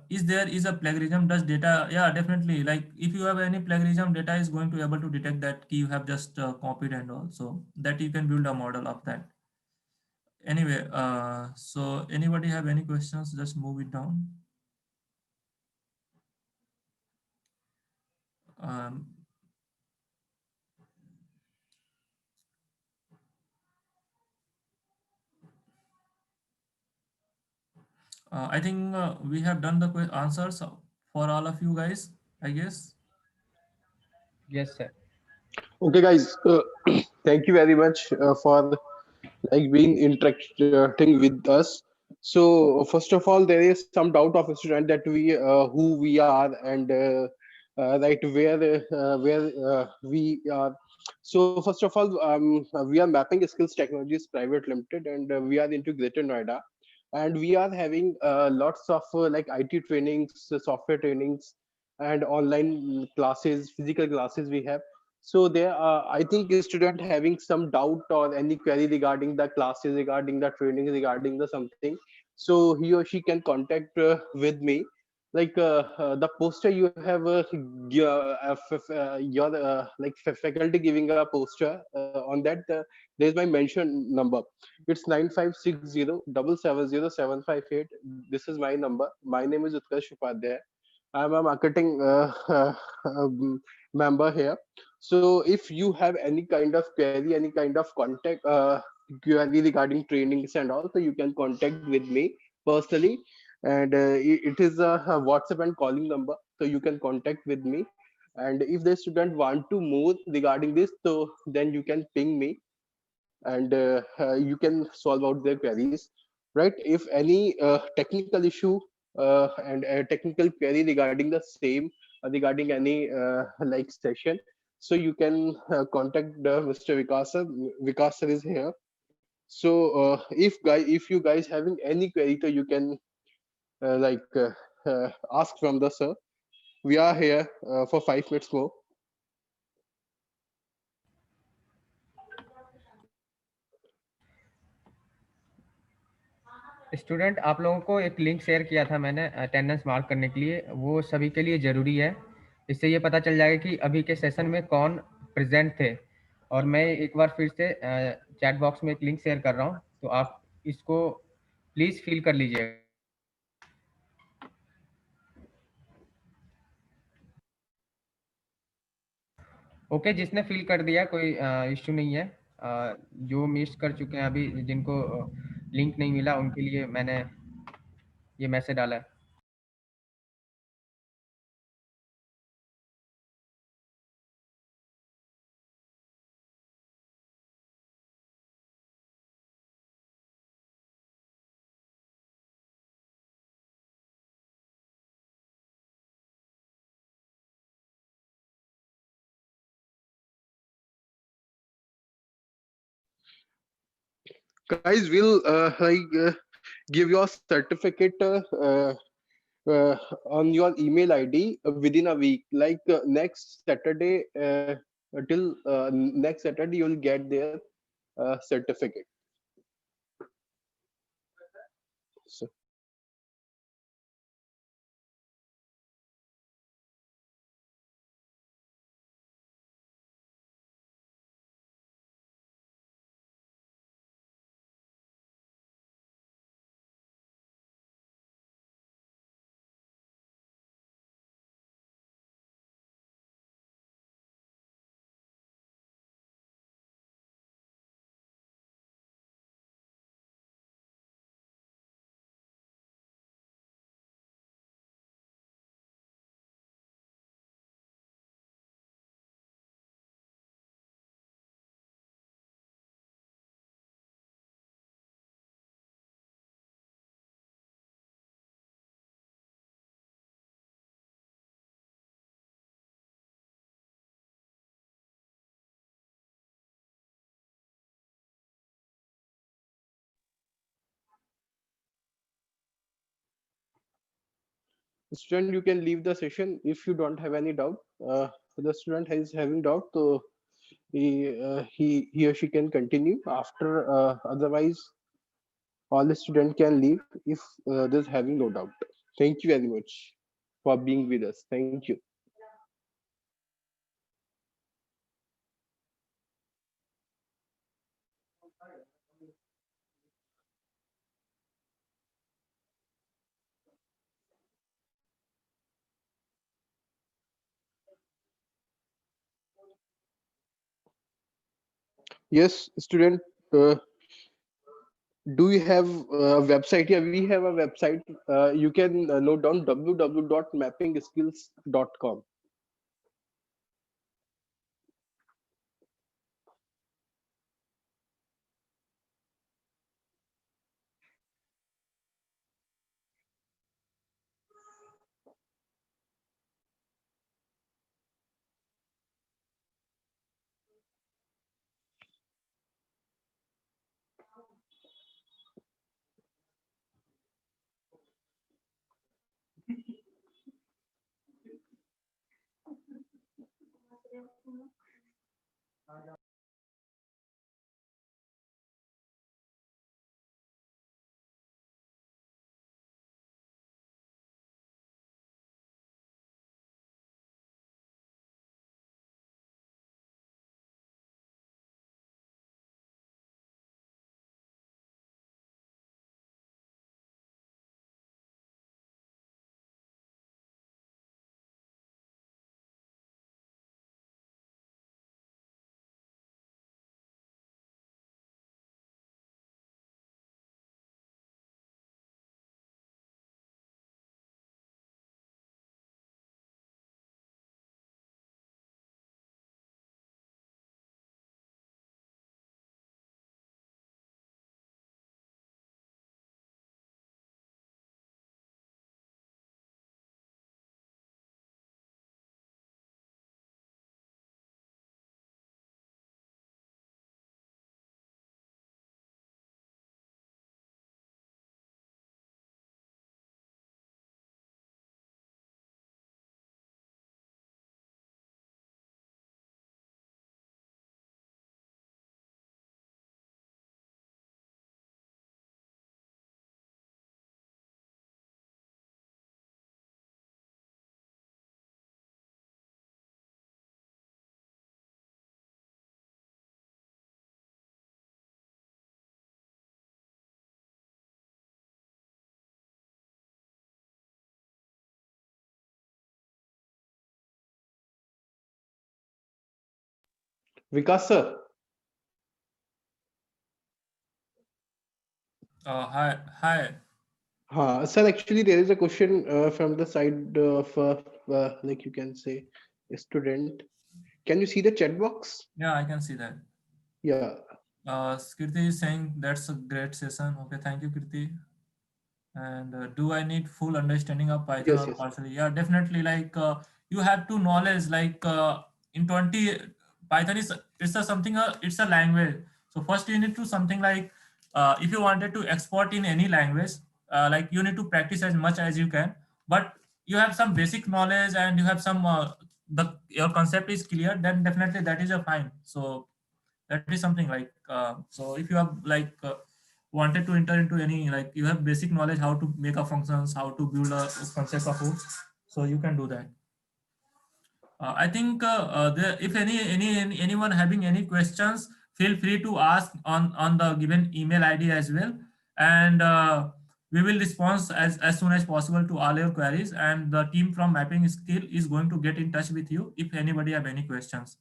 is there is a plagiarism? Does data? Yeah, definitely. Like if you have any plagiarism, data is going to able to detect that you have just copied and all. So that you can build a model of that. Anyway, so anybody have any questions? Just move it down. Um, I think we have done the answers for all of you guys, I guess. Yes, sir. Okay, guys. Thank you very much for like being interacting with us. So first of all, there is some doubt of a student that we who we are, and right where we are. So first of all, we are Mapping Skills Technologies Private Limited, and we are into Greater Noida, and we are having lots of like IT trainings, software trainings, and online classes, physical classes we have. So there are, I think, a student having some doubt or any query regarding the classes, regarding the training, regarding the something. So he or she can contact with me. Like the poster you have, your faculty giving a poster on that. There's my mention number. It's 9560770758. This is my number. My name is Utkarsh Upadhyay. I'm a marketing member here. So if you have any kind of query, any kind of contact query regarding trainings and all, so you can contact with me personally. And it is a WhatsApp and calling number, so you can contact with me. And if the student want to move regarding this, so then you can ping me, and you can solve out their queries, right? If any technical issue and a technical query regarding the same, regarding any like session, so you can contact Mr. Vikas sir is here. So if you guys having any query, so you can ask from the sir. We are here for 5 minutes more. Student, आप लोगों को एक link share किया था मैंने attendance mark करने के लिए, वो सभी के लिए ज़रूरी है। इससे ये पता चल जाएगा कि अभी के सेशन में कौन प्रेजेंट थे। और मैं एक बार फिर से चैट बॉक्स में एक लिंक शेयर कर रहा हूँ, तो आप इसको प्लीज़ फिल कर लीजिएगा। ओके, जिसने फिल कर दिया कोई इश्यू नहीं है। जो मिस कर चुके हैं अभी, जिनको लिंक नहीं मिला, उनके लिए मैंने ये मैसेज डाला है। Guys, we'll give your certificate uh, on your email ID within a week. Like next Saturday, till next Saturday, you'll get their certificate. So, student, you can leave the session if you don't have any doubt. The student is having doubt, so he or she can continue after. Otherwise, all the student can leave if there's having no doubt. Thank you very much for being with us. Thank you. Yes, student. Do you have a website? Yeah, we have a website. You can note down www.mappingskills.com. Vikas sir. Hi. Sir, actually, there is a question from the side of, like you can say, a student. Can you see the chat box? Yeah, I can see that. Yeah. Kirti is saying that's a great session. Okay, thank you, Kirti. And do I need full understanding of Python Yes, or yes. partially? Yeah, definitely. Like you have to knowledge like in 20 Python is it's a something it's a language. So first you need to something like if you wanted to export in any language, like you need to practice as much as you can. But you have some basic knowledge and you have some your concept is clear, then definitely that is a fine. So that is something like so if you have like wanted to enter into any like you have basic knowledge how to make a functions, how to build a concept of code, so you can do that. I think if anyone having any questions, feel free to ask on the given email ID as well, and we will respond as soon as possible to all your queries. And the team from Mapping Skill is going to get in touch with you if anybody have any questions.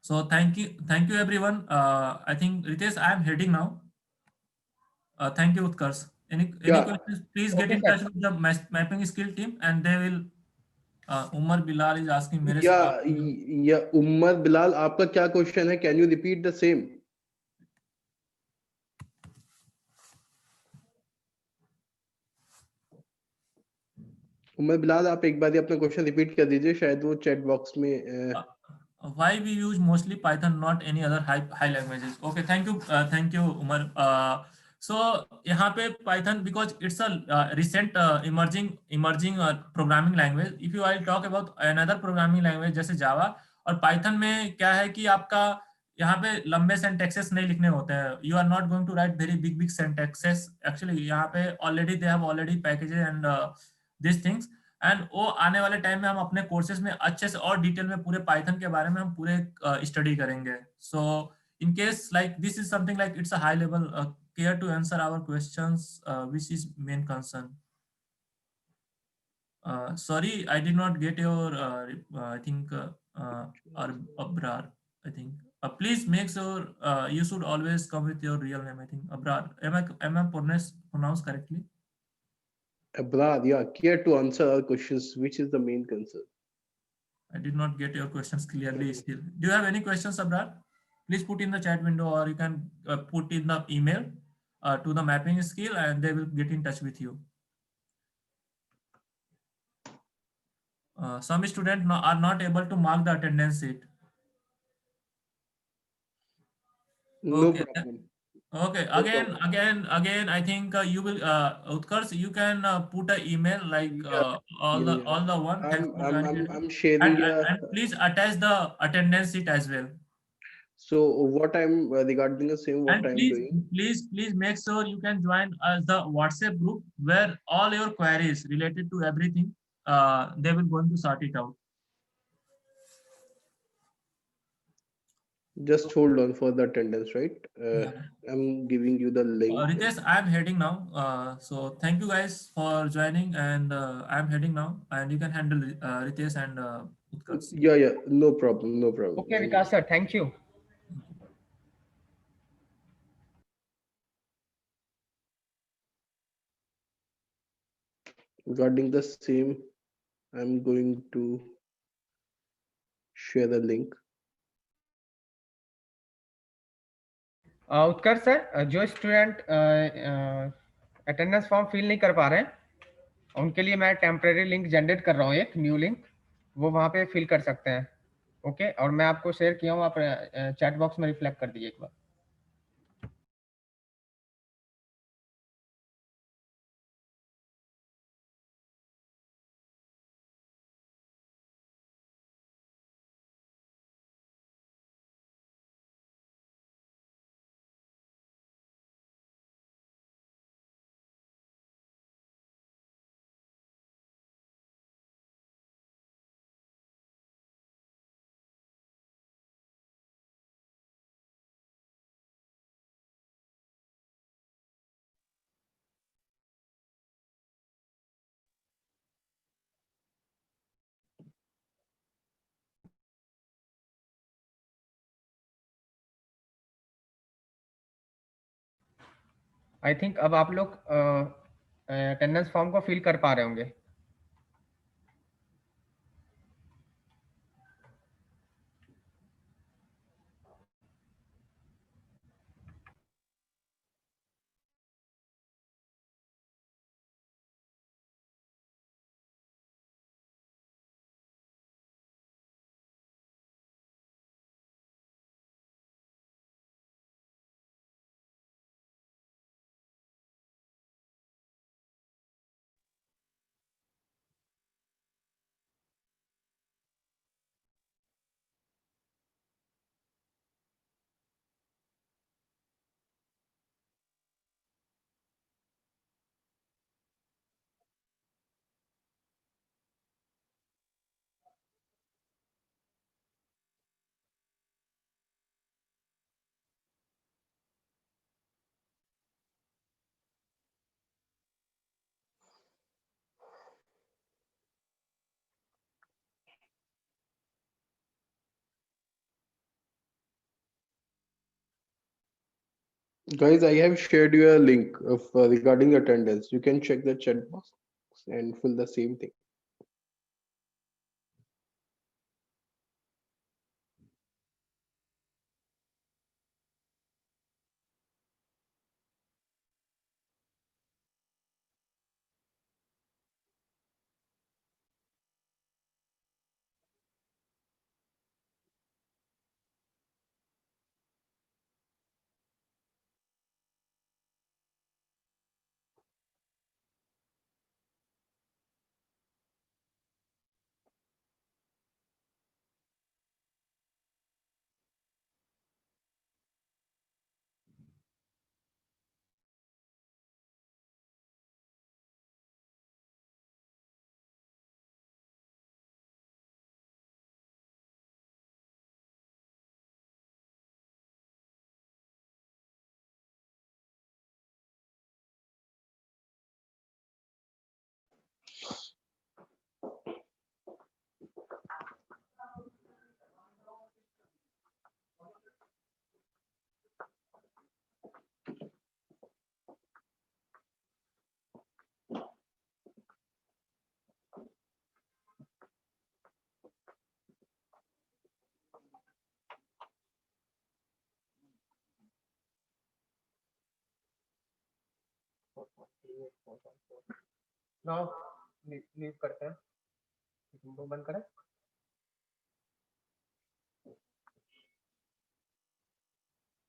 So thank you everyone. I think Ritesh, I am heading now. Thank you, Utkarsh. Any Yeah. questions? Please get Okay, in sir. touch with the mapping skill team, and they will. Umar Bilal is asking मेरे से बात Yeah. करो. Yeah. Ummar Bilal, आपका क्या question है? Can you repeat the same? Umar Bilal आप एक बार अपना क्वेश्चन रिपीट कर दीजिए, शायद वो चैट बॉक्स में Uh, why we use mostly Python, not any other high languages? Okay, thank you, Umar. So यहाँ पे Python because it's a recent emerging programming language. If you I talk about another programming language जैसे Java और Python में क्या है कि आपका यहाँ पे लंबे syntaxes नहीं लिखने होते हैं. You are not going to write very big syntaxes. Actually यहाँ पे already they have already packages and these things. And वो आने वाले टाइम में हम अपने कोर्सेज में अच्छे से और डिटेल में पूरे पाइथन के बारे में हम पूरे स्टडी करेंगे. So in case like this is something like it's a high level care to answer our questions which is main concern. Sorry, I did not get your I think Abrar, I think please make sure you should always come with your real name. I think Abrar, am I pronounced correctly? Abrar, yeah, care to answer our questions, which is the main concern. I did not get your questions clearly still. Do you have any questions, Abrar? Please put in the chat window or you can put in the email to the mapping skill and they will get in touch with you. Some students are not able to mark the attendance sheet. No Okay. problem. Okay. No Again, problem. again, again. I think you will, Utkarsh, you can put an email like Yeah, yeah, yeah. all the one. Thanks for joining today. I'm sharing. And please attach the attendance sheet as well. So what I'm regarding the same, what And I'm doing. please make sure you can join us the WhatsApp group where all your queries related to everything, they will going to sort it out. Just hold on for the attendance, right? Yeah. I'm giving you the link. Ritesh, I'm heading now. So thank you guys for joining, and I'm heading now, and you can handle Ritesh and Utkarsh. Yeah, yeah, no problem, no problem. Okay, Vikas sir, thank you. Regarding the same, I'm going to share the link. Utkarsh sir, जो student attendance form fill नहीं कर पा रहे हैं उनके लिए मैं temporary link generate कर रहा हूँ, एक न्यू लिंक, वो वहाँ पे फिल कर सकते हैं. ओके, और मैं आपको शेयर किया हूँ, आप चैट बॉक्स में रिफ्लेक्ट कर दीजिए एक बार. आई थिंक अब आप लोग अटेंडेंस फॉर्म को फिल कर पा रहे होंगे। Guys, I have shared you a link of regarding attendance. You can check the chat box and fill the same thing. Now leave करते हैं, बंद करें।